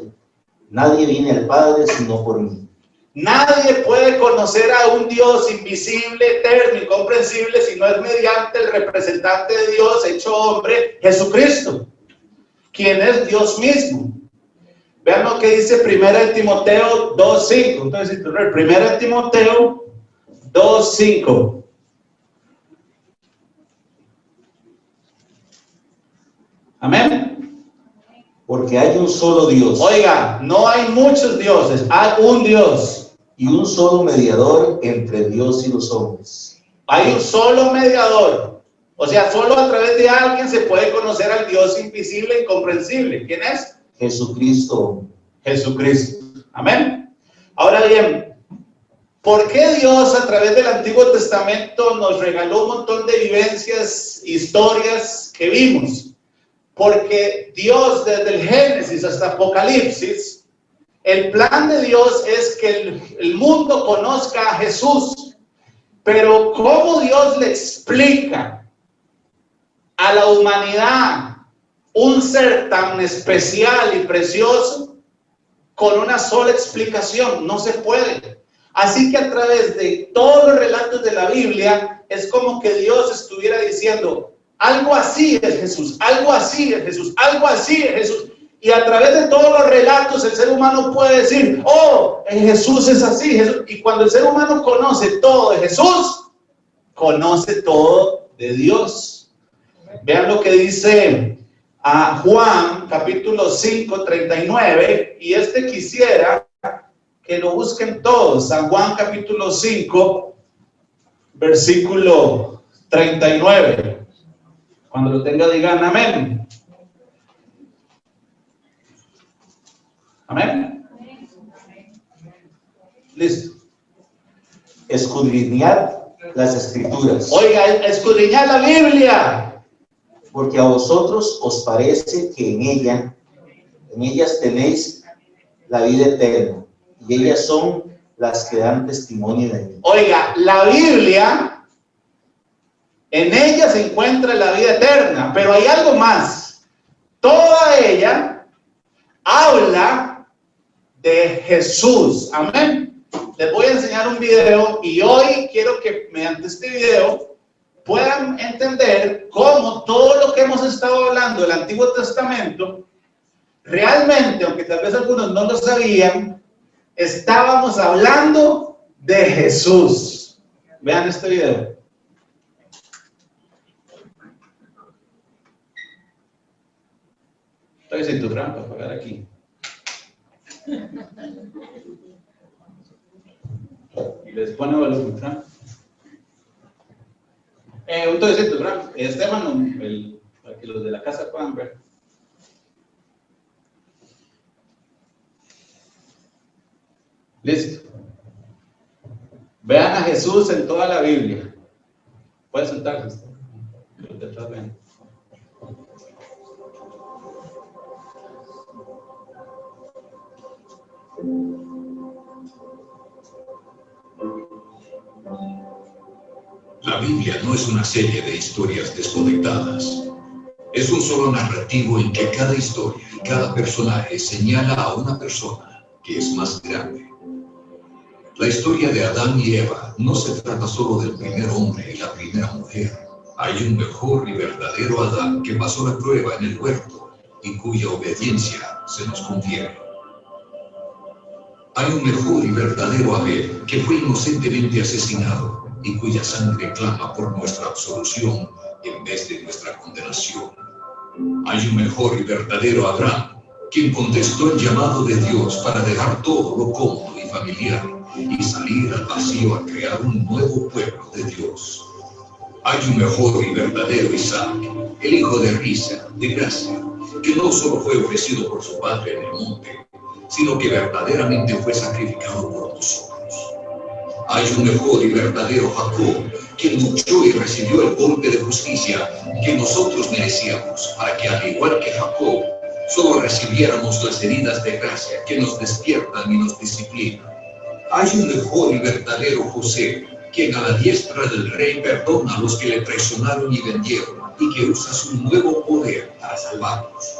Nadie viene al Padre sino por mí. nadie puede conocer a un Dios invisible, eterno, incomprensible, si no es mediante el representante de Dios hecho hombre, Jesucristo, quien es Dios mismo. Vean lo que dice 1 Timoteo 2:5. Entonces, 1 Timoteo 2:5. Amén. Porque hay un solo Dios. Oiga, no hay muchos dioses, hay un Dios. Y un solo mediador entre Dios y los hombres. Hay un solo mediador. O sea, solo a través de alguien se puede conocer al Dios invisible e incomprensible. ¿Quién es? Jesucristo. Jesucristo. Amén. Ahora bien, ¿por qué Dios a través del Antiguo Testamento nos regaló un montón de vivencias, historias que vimos? Porque Dios, desde el Génesis hasta Apocalipsis, el plan de Dios es que el mundo conozca a Jesús. Pero ¿cómo Dios le explica a la humanidad un ser tan especial y precioso con una sola explicación? No se puede. Así que a través de todos los relatos de la Biblia es como que Dios estuviera diciendo: algo así es Jesús, algo así es Jesús, algo así es Jesús. Y a través de todos los relatos el ser humano puede decir: oh, Jesús es así, Jesús. Y cuando el ser humano conoce todo de Jesús, conoce todo de Dios. Vean lo que dice a Juan capítulo 5, 39, y quisiera que lo busquen todos. San Juan capítulo 5, versículo 39. Cuando lo tenga, digan amén. Amén. Listo. Escudriñad las escrituras. Oiga, escudriñad la Biblia. Porque a vosotros os parece que en ellas tenéis la vida eterna, y ellas son las que dan testimonio de mí. Oiga, la Biblia, en ella se encuentra la vida eterna, pero hay algo más. Toda ella habla de Jesús. Amén. Les voy a enseñar un video y hoy quiero que mediante este video puedan entender cómo todo lo que hemos estado hablando del Antiguo Testamento, realmente, aunque tal vez algunos no lo sabían, estábamos hablando de Jesús. Vean este video. Estoy sin tu trampa, pagar aquí. Y les pone valor tu trampa. Un toquecito, ¿verdad? Esteban, para que los de la casa puedan ver. Listo. Vean a Jesús en toda la Biblia. Pueden sentarse. Los de atrás ven. La Biblia no es una serie de historias desconectadas. Es un solo narrativo en que cada historia y cada personaje señala a una persona que es más grande. La historia de Adán y Eva no se trata solo del primer hombre y la primera mujer. Hay un mejor y verdadero Adán que pasó la prueba en el huerto y cuya obediencia se nos confiere. Hay un mejor y verdadero Abel que fue inocentemente asesinado y cuya sangre clama por nuestra absolución en vez de nuestra condenación. Hay un mejor y verdadero Abraham, quien contestó el llamado de Dios para dejar todo lo cómodo y familiar y salir al vacío a crear un nuevo pueblo de Dios. Hay un mejor y verdadero Isaac, el hijo de risa, de gracia, que no solo fue ofrecido por su padre en el monte, sino que verdaderamente fue sacrificado por nosotros. Hay un mejor y verdadero Jacob, quien luchó y recibió el golpe de justicia que nosotros merecíamos, para que al igual que Jacob, solo recibiéramos las heridas de gracia que nos despiertan y nos disciplinan. Hay un mejor y verdadero José, quien a la diestra del rey perdona a los que le traicionaron y vendieron, y que usa su nuevo poder para salvarnos.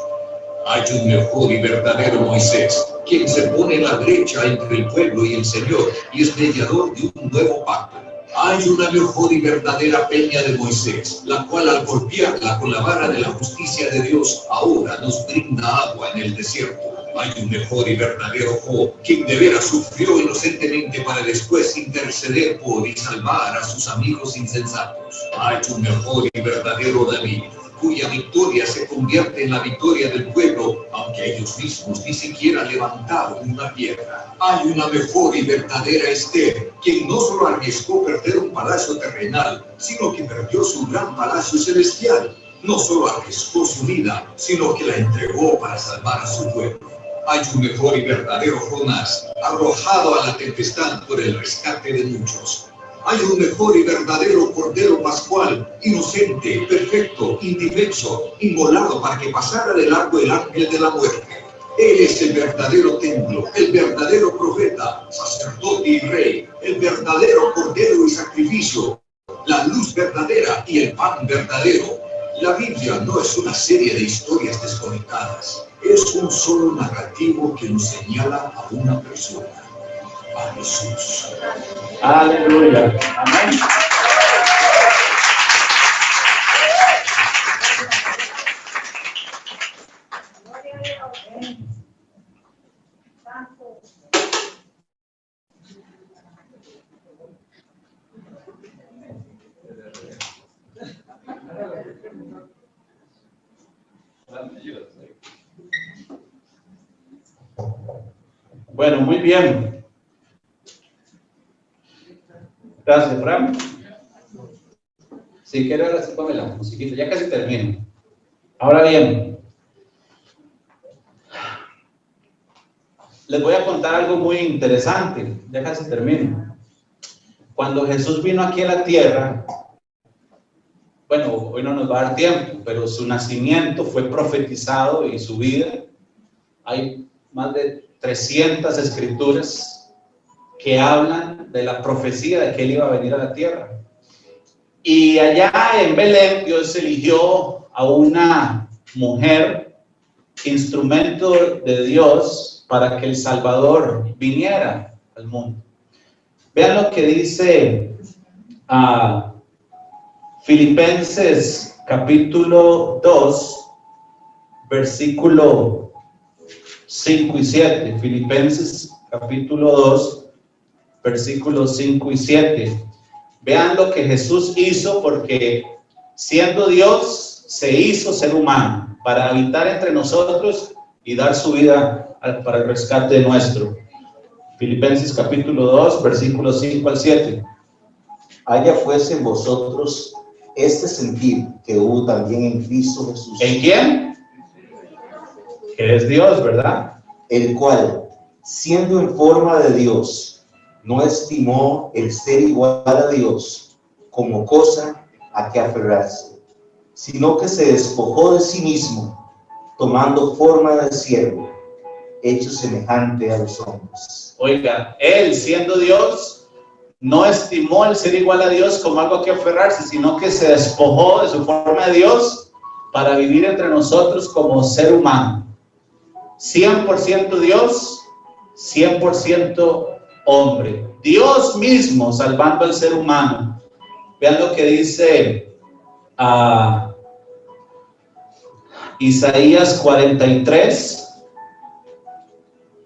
Hay un mejor y verdadero Moisés, quien se pone en la brecha entre el pueblo y el Señor, y es mediador de un nuevo pacto. Hay una mejor y verdadera peña de Moisés, la cual al golpearla con la vara de la justicia de Dios, ahora nos brinda agua en el desierto. Hay un mejor y verdadero Job, quien de veras sufrió inocentemente para después interceder por y salvar a sus amigos insensatos. Hay un mejor y verdadero David, cuya victoria se convierte en la victoria del pueblo, aunque ellos mismos ni siquiera levantaron una piedra. Hay una mejor y verdadera Esther, quien no solo arriesgó perder un palacio terrenal, sino que perdió su gran palacio celestial. No solo arriesgó su vida, sino que la entregó para salvar a su pueblo. Hay un mejor y verdadero Jonás, arrojado a la tempestad por el rescate de muchos. Hay un mejor y verdadero Cordero Pascual, inocente, perfecto, indefenso, inmolado para que pasara de largo el ángel de la muerte. Él es el verdadero templo, el verdadero profeta, sacerdote y rey, el verdadero Cordero y sacrificio, la luz verdadera y el pan verdadero. La Biblia no es una serie de historias desconectadas, es un solo narrativo que nos señala a una persona, a Jesús. Aleluya. Amén. Bueno, muy bien. Gracias, Fran. Si quieres, ahora sí ponme la musiquita. Ya casi termino. Ahora bien, les voy a contar algo muy interesante. Ya casi termino. Cuando Jesús vino aquí a la tierra, bueno, hoy no nos va a dar tiempo, pero su nacimiento fue profetizado y su vida. Hay más de 300 escrituras que hablan de la profecía de que él iba a venir a la tierra. Y allá en Belén Dios eligió a una mujer, instrumento de Dios, para que el Salvador viniera al mundo. Vean lo que dice Filipenses capítulo 2, versículo 5 y 7. Filipenses capítulo 2, versículos 5 y 7. Vean lo que Jesús hizo, porque siendo Dios se hizo ser humano para habitar entre nosotros y dar su vida para el rescate nuestro. Filipenses capítulo 2, versículos 5 al 7. Haya fuese en vosotros este sentir que hubo también en Cristo Jesús. ¿En quién? Que es Dios, ¿verdad? El cual, siendo en forma de Dios, no estimó el ser igual a Dios como cosa a que aferrarse, sino que se despojó de sí mismo, tomando forma de siervo, hecho semejante a los hombres. Oiga, él siendo Dios, no estimó el ser igual a Dios como algo a que aferrarse, sino que se despojó de su forma de Dios para vivir entre nosotros como ser humano. 100% Dios, 100% hombre. Dios mismo salvando al ser humano. Vean lo que dice Isaías 43.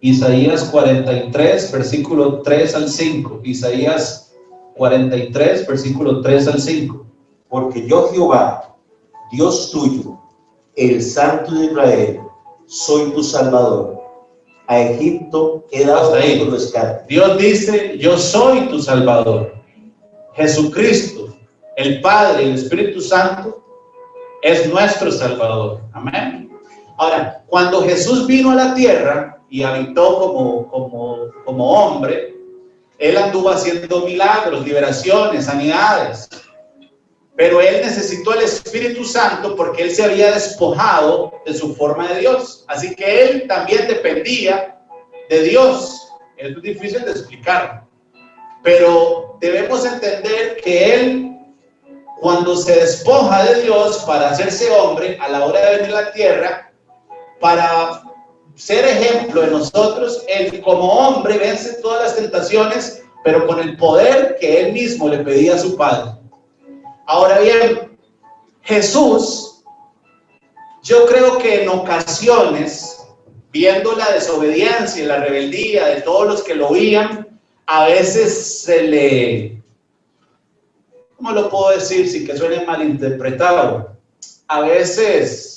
Isaías 43, versículo 3 al 5. Isaías 43, versículo 3 al 5. Porque yo, Jehová, Dios tuyo, el Santo de Israel, soy tu Salvador. A Egipto he dado tu rescate. Dios dice, yo soy tu Salvador. Jesucristo, el Padre y el Espíritu Santo, es nuestro Salvador. Amén. Ahora, cuando Jesús vino a la tierra y habitó como hombre, él anduvo haciendo milagros, liberaciones, sanidades. Pero él necesitó el Espíritu Santo porque él se había despojado de su forma de Dios. Así que él también dependía de Dios. Es difícil de explicar. Pero debemos entender que él, cuando se despoja de Dios para hacerse hombre, a la hora de venir a la tierra, para ser ejemplo de nosotros, él como hombre vence todas las tentaciones, pero con el poder que él mismo le pedía a su Padre. Ahora bien, Jesús, yo creo que en ocasiones, viendo la desobediencia y la rebeldía de todos los que lo oían, a veces se le, ¿cómo lo puedo decir sin que suene malinterpretado? A veces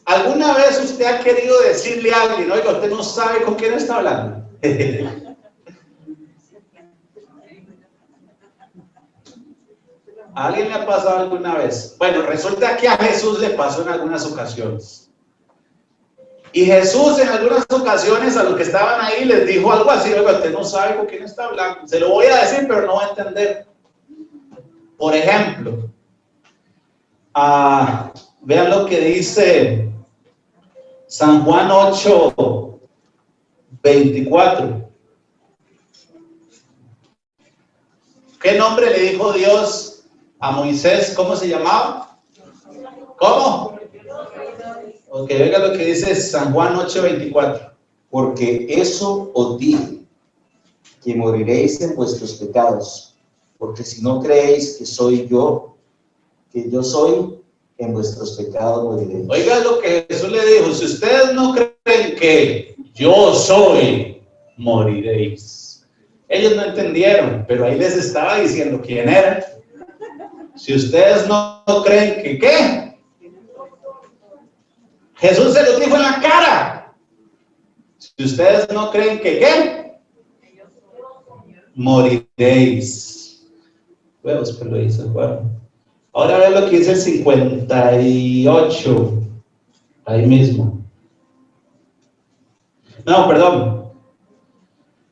¿alguna vez usted ha querido decirle a alguien, oiga, usted no sabe con quién está hablando? ¿A alguien le ha pasado alguna vez? Bueno, resulta que a Jesús le pasó en algunas ocasiones. Y Jesús en algunas ocasiones a los que estaban ahí les dijo algo así: oiga, usted no sabe con quién está hablando. Se lo voy a decir, pero no va a entender. Por ejemplo, vean lo que dice San Juan 8:24. ¿Qué nombre le dijo Dios a Moisés? ¿Cómo se llamaba? ¿Cómo? Ok, venga lo que dice San Juan 8:24. Porque eso os dije, que moriréis en vuestros pecados, porque si no creéis que yo soy, en vuestros pecados moriréis. Oiga lo que Jesús le dijo: si ustedes no creen que yo soy, moriréis. Ellos no entendieron, pero ahí les estaba diciendo quién era. Si ustedes no creen que ¿qué? Jesús se los dijo en la cara. Si ustedes no creen que ¿qué? Moriréis. Bueno, después lo dice Juan. Ahora vean lo que dice el 58. Ahí mismo. No, perdón.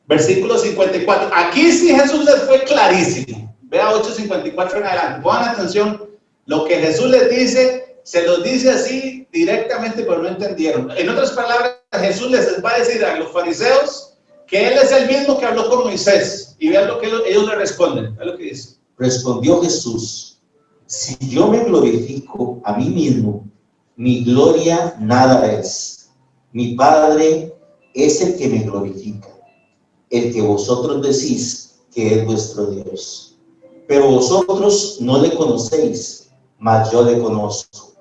Versículo 54. Aquí sí Jesús les fue clarísimo. Vea 8:54 en adelante. Pongan atención. Lo que Jesús les dice, se los dice así directamente, pero no entendieron. En otras palabras, Jesús les va a decir a los fariseos que Él es el mismo que habló con Moisés. Y vean lo que ellos le responden. Vean lo que dice. Respondió Jesús: si yo me glorifico a mí mismo, mi gloria nada es. Mi Padre es el que me glorifica, el que vosotros decís que es vuestro Dios. Pero vosotros no le conocéis, mas yo le conozco.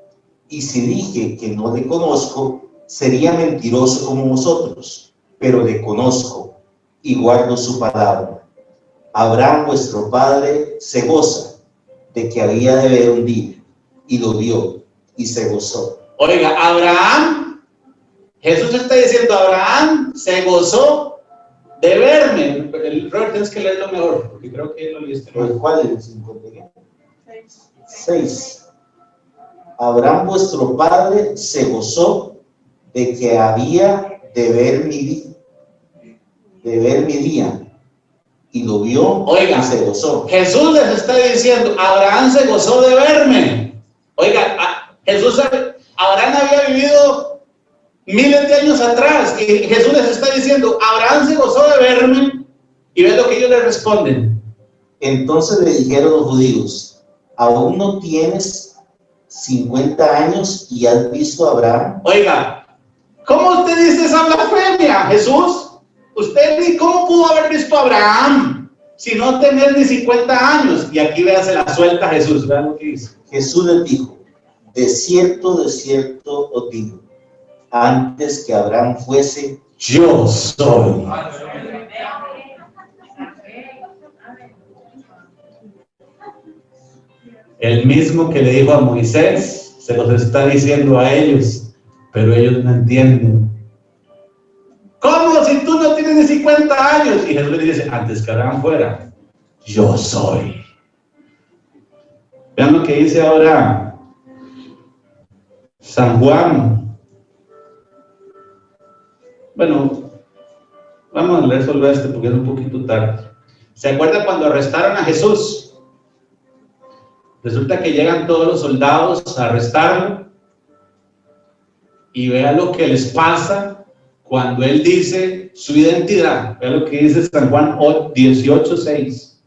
Y si dije que no le conozco, sería mentiroso como vosotros, pero le conozco y guardo su palabra. Abraham vuestro padre se goza de que había de ver un día, y lo vio, y se gozó. Oiga, Abraham, Jesús está diciendo: Abraham se gozó de verme. Robert, tienes que leerlo mejor, porque creo que lo leíste mal. ¿Cuál es el 6? Abraham vuestro padre se gozó de que había de ver mi día, y lo vio. Oiga, y se gozó. Jesús les está diciendo: Abraham se gozó de verme. Oiga, Abraham había vivido miles de años atrás, y Jesús les está diciendo: Abraham se gozó de verme. Y ve lo que ellos le responden. Entonces le dijeron los judíos: ¿aún no tienes 50 años y has visto a Abraham? Oiga, ¿cómo usted dice esa blasfemia, Jesús? Usted ni cómo pudo haber visto a Abraham si no tener ni 50 años. Y aquí véase la suelta Jesús. Vean lo que dice. Jesús les dijo: de cierto os digo, antes que Abraham fuese, yo soy. El mismo que le dijo a Moisés, se los está diciendo a ellos, pero ellos no entienden. ¿Cómo si tú no tienes ni 50 años? Y Jesús le dice: antes que Abraham fuera, yo soy. Vean lo que dice ahora San Juan. Bueno, vamos a leer solo este porque es un poquito tarde. ¿Se acuerdan cuando arrestaron a Jesús? Resulta que llegan todos los soldados a arrestarlo, y vean lo que les pasa cuando él dice su identidad. Vean lo que dice San Juan 18:6.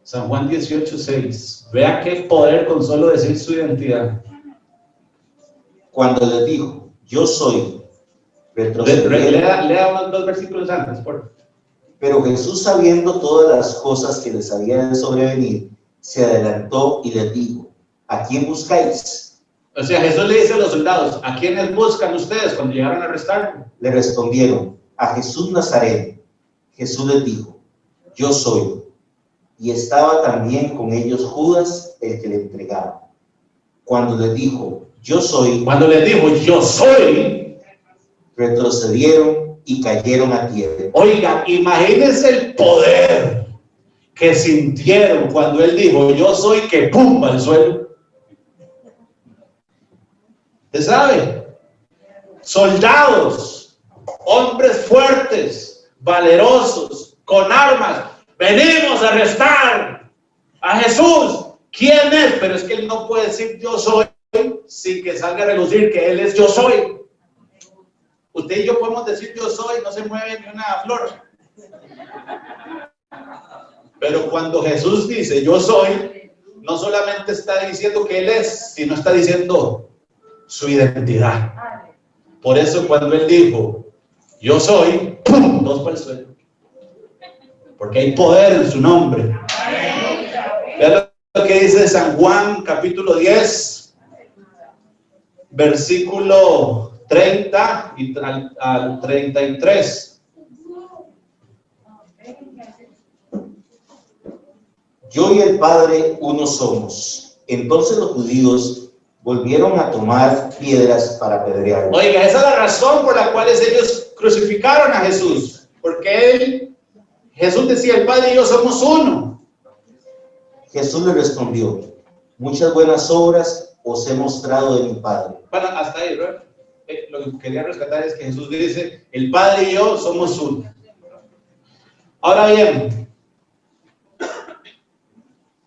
San Juan 18:6. Vea qué poder con solo decir su identidad. Cuando les dijo: yo soy, lea unos 2 versículos antes, por favor. Pero Jesús, sabiendo todas las cosas que les había de sobrevenir, se adelantó y les dijo: ¿a quién buscáis? O sea, Jesús le dice a los soldados: ¿a quiénes buscan ustedes cuando llegaron a arrestarlo? Le respondieron: a Jesús Nazareno. Jesús les dijo: yo soy. Y estaba también con ellos Judas, el que le entregaba. Cuando les dijo: yo soy, retrocedieron y cayeron a tierra. Oiga, imagínense el poder que sintieron cuando él dijo: yo soy, que pum al suelo. ¿Usted sabe? soldados, hombres fuertes, valerosos, con armas. Venimos a arrestar a Jesús. ¿Quién es? Pero es que él no puede decir yo soy sin que salga a relucir que él es yo soy. Usted y yo podemos decir yo soy, no se mueve ni una flor. Pero cuando Jesús dice yo soy, no solamente está diciendo que él es, sino está diciendo su identidad. Por eso cuando él dijo yo soy, ¡pum!, dos para el suelo. Porque hay poder en su nombre. Vean lo que dice San Juan capítulo 10, versículo 30 al 33. Yo y el Padre uno somos. Entonces los judíos volvieron a tomar piedras para apedrearlo. Oiga, esa es la razón por la cual ellos crucificaron a Jesús. Porque Jesús decía, el Padre y yo somos uno. Jesús le respondió, muchas buenas obras os he mostrado de mi Padre. Bueno, hasta ahí, ¿verdad? Lo que quería rescatar es que Jesús dice, el Padre y yo somos uno. Ahora bien,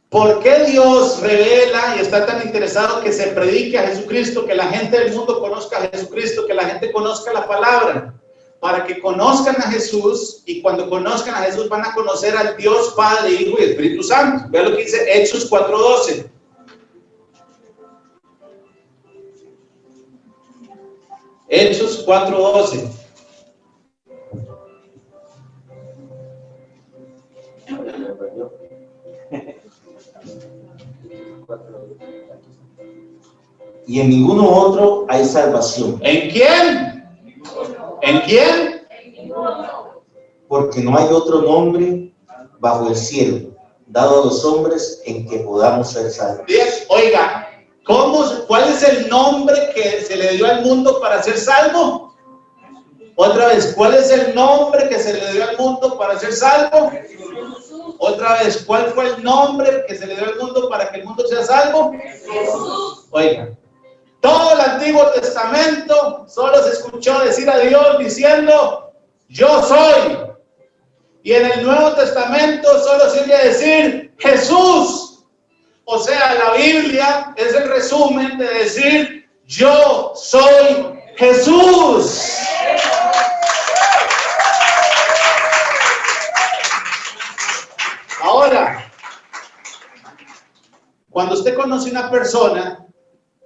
¿por qué Dios revela y está tan interesado que se predique a Jesucristo, que la gente del mundo conozca a Jesucristo, que la gente conozca la palabra? Para que conozcan a Jesús, y cuando conozcan a Jesús van a conocer al Dios Padre, Hijo y Espíritu Santo. Vean lo que dice Hechos 4:12. Hechos 4:12. Y en ninguno otro hay salvación. ¿En quién? ¿En quién? Porque no hay otro nombre bajo el cielo dado a los hombres en que podamos ser salvos. Bien, oiga, ¿cuál es el nombre que se le dio al mundo para ser salvo? Otra vez, ¿cuál es el nombre que se le dio al mundo para ser salvo? Otra vez, ¿cuál fue el nombre que se le dio al mundo para que el mundo sea salvo? Jesús. Oiga, todo el Antiguo Testamento solo se escuchó decir a Dios diciendo, yo soy. Y en el Nuevo Testamento solo se oye decir, Jesús. O sea, la Biblia es el resumen de decir, yo soy Jesús. Ahora, cuando usted conoce a una persona,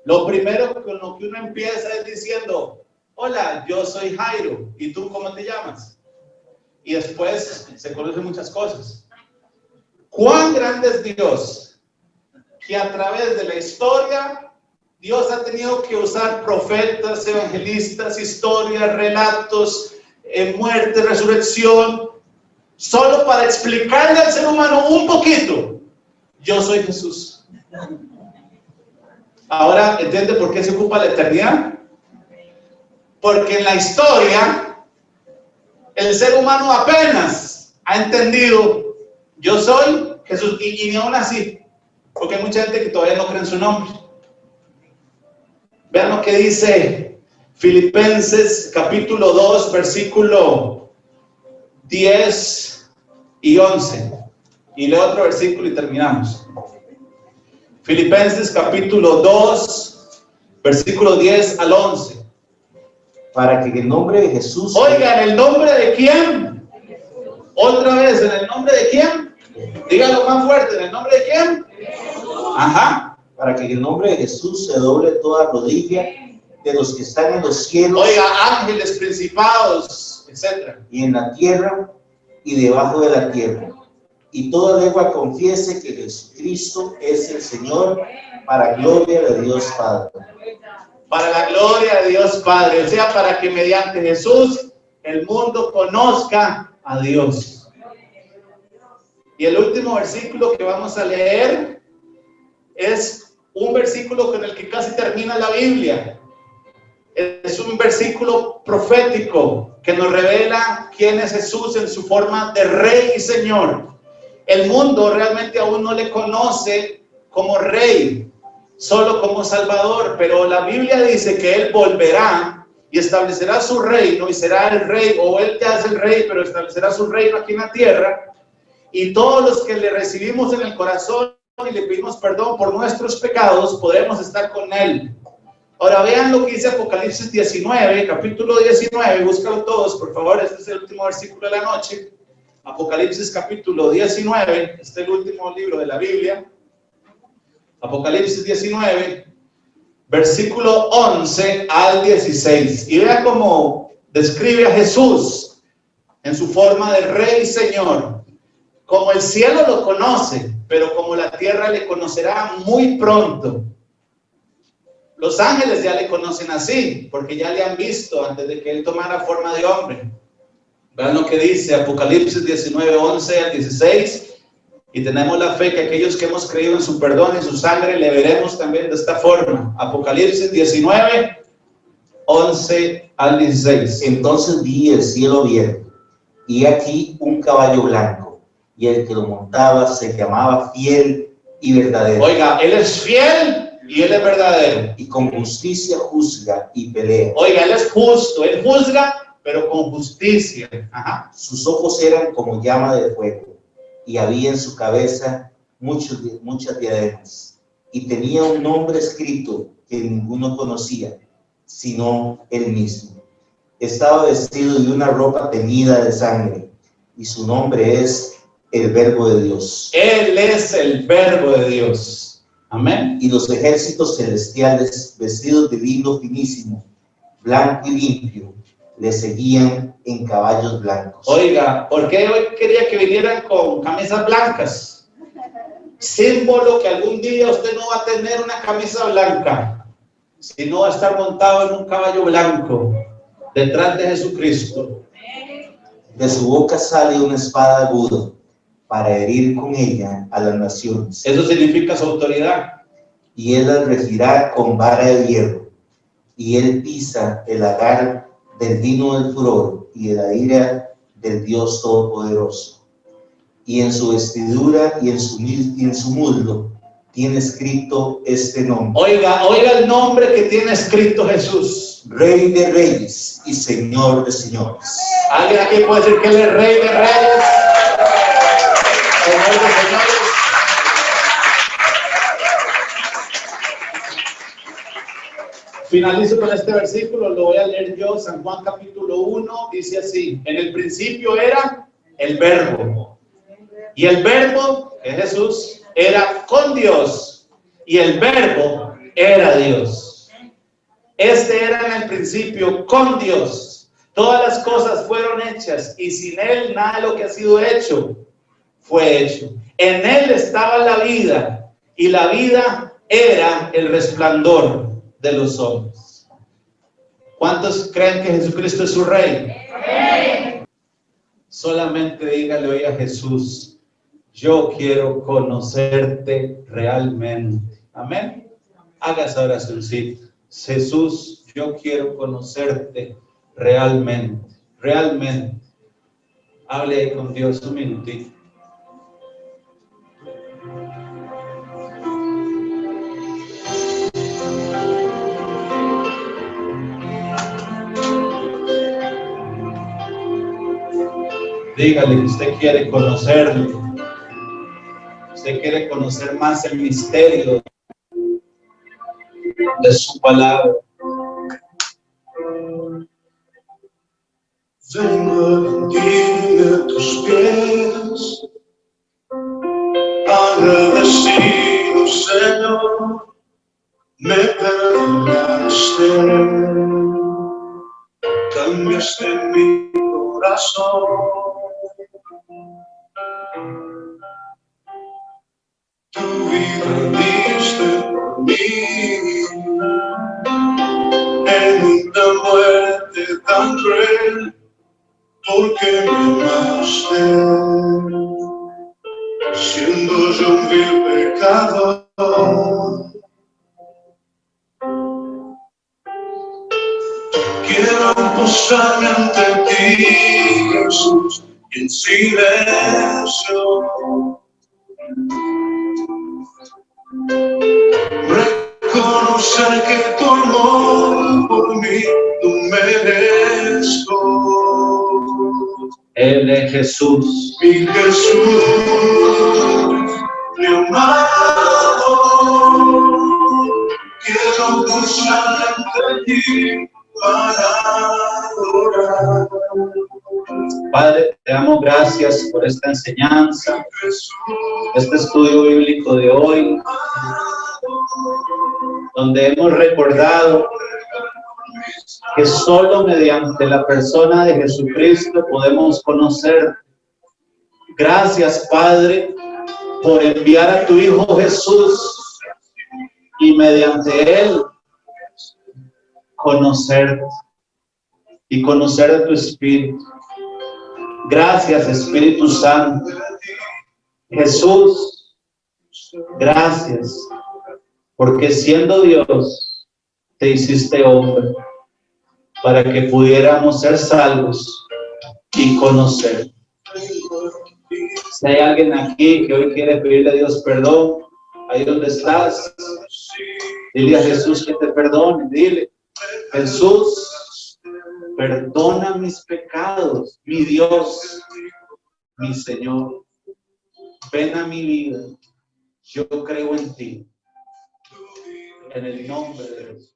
lo primero con lo que uno empieza es diciendo, hola, yo soy Jairo, ¿y tú cómo te llamas? Y después se conocen muchas cosas. ¿Cuán grande es Dios? Que a través de la historia, Dios ha tenido que usar profetas, evangelistas, historias, relatos, muerte, resurrección, solo para explicarle al ser humano un poquito, yo soy Jesús. Ahora, ¿entiende por qué se ocupa la eternidad? Porque en la historia, el ser humano apenas ha entendido, yo soy Jesús, y ni aún así, porque hay mucha gente que todavía no cree en su nombre. Vean lo que dice Filipenses capítulo 2, versículo 10 y 11. Y leo otro versículo y terminamos. Filipenses capítulo 2, versículo 10 al 11. Para que en el nombre de Jesús... Oiga, ¿en el nombre de quién? Otra vez, ¿en el nombre de quién? Dígalo más fuerte, ¿en el nombre de quién? Ajá. Para que en el nombre de Jesús se doble toda rodilla de los que están en los cielos. Oiga, ángeles, principados, etc. Y en la tierra y debajo de la tierra. Y toda lengua confiese que Jesucristo es el Señor, para gloria de Dios Padre. Para la gloria de Dios Padre, o sea, para que mediante Jesús el mundo conozca a Dios. Y el último versículo que vamos a leer es un versículo con el que casi termina la Biblia. Es un versículo profético que nos revela quién es Jesús en su forma de Rey y Señor. El mundo realmente aún no le conoce como Rey, solo como Salvador, pero la Biblia dice que Él volverá y establecerá su reino y será el rey, o él ya es el rey, pero establecerá su reino aquí en la tierra. Y todos los que le recibimos en el corazón y le pedimos perdón por nuestros pecados, podremos estar con él. Ahora vean lo que dice Apocalipsis 19, capítulo 19, búscalo todos, por favor, este es el último versículo de la noche. Apocalipsis capítulo 19, este es el último libro de la Biblia. Apocalipsis 19, versículo 11 al 16. Y vea cómo describe a Jesús en su forma de rey y señor. Como el cielo lo conoce, pero como la tierra le conocerá muy pronto. Los ángeles ya le conocen así, porque ya le han visto antes de que él tomara forma de hombre. Vean lo que dice Apocalipsis 19, 11 al 16. Y tenemos la fe que aquellos que hemos creído en su perdón y su sangre le veremos también de esta forma. Apocalipsis 19, 11 al 16. Entonces vi el cielo abierto, y aquí un caballo blanco, y el que lo montaba se llamaba Fiel y Verdadero. Oiga, él es fiel y él es verdadero. Y con justicia juzga y pelea. Oiga, él es justo, él juzga, pero con justicia. Ajá. Sus ojos eran como llama de fuego, y había en su cabeza muchas diademas. Y tenía un nombre escrito que ninguno conocía, sino él mismo. Estaba vestido de una ropa teñida de sangre, y su nombre es el Verbo de Dios. Él es el Verbo de Dios. Amén. Y los ejércitos celestiales, vestidos de lino finísimo, blanco y limpio, le seguían en caballos blancos. Oiga, ¿por qué hoy quería que vinieran con camisas blancas? Símbolo que algún día usted no va a tener una camisa blanca, sino va a estar montado en un caballo blanco, detrás de Jesucristo. De su boca sale una espada aguda, para herir con ella a las naciones. Eso significa su autoridad. Y él las regirá con vara de hierro, y él pisa el lagar del vino del furor y de la ira del Dios Todopoderoso. Y en su vestidura y en su muslo tiene escrito este nombre. Oiga el nombre que tiene escrito Jesús. Rey de reyes y Señor de señores. ¿Alguien aquí puede decir que él es Rey de reyes? Señor de señores. Finalizo con este versículo, lo voy a leer yo. San Juan capítulo 1 dice así: en el principio era el Verbo, y el Verbo, que es Jesús, era con Dios, y el Verbo era Dios. Este era en el principio con Dios. Todas las cosas fueron hechas, y sin él nada de lo que ha sido hecho fue hecho. En él estaba la vida, y la vida era el resplandor de los hombres. ¿Cuántos creen que Jesucristo es su Rey? Solamente dígale hoy a Jesús: yo quiero conocerte realmente. Amén. Haga esa oracióncita. Jesús, yo quiero conocerte realmente. Realmente. Hable ahí con Dios un minutito. Dígale que usted quiere conocerlo. Usted quiere conocer más el misterio de su palabra. Vengo a rendirme a tus pies, agradecido, Señor, me perdonaste, cambiaste mi corazón. Tu vida diste por mí, en una muerte tan cruel, porque me amaste, siendo yo un vil pecador. Quiero postrarme ante ti, Jesús, en silencio, reconocer que tu amor por mí no me Jesús. Mi Jesús, mi amado, quiero gozar de ti para adorar. Padre, te damos gracias por esta enseñanza, este estudio bíblico de hoy, donde hemos recordado que solo mediante la persona de Jesucristo podemos conocer. Gracias, Padre, por enviar a tu Hijo Jesús y mediante Él conocerte y conocer a tu Espíritu. Gracias, Espíritu Santo. Jesús, gracias, porque siendo Dios, te hiciste hombre para que pudiéramos ser salvos y conocer. Si hay alguien aquí que hoy quiere pedirle a Dios perdón, ahí donde estás, dile a Jesús que te perdone. Dile: Jesús, perdona mis pecados, mi Dios, mi Señor. Ven a mi vida, yo creo en ti. En el nombre de Jesús.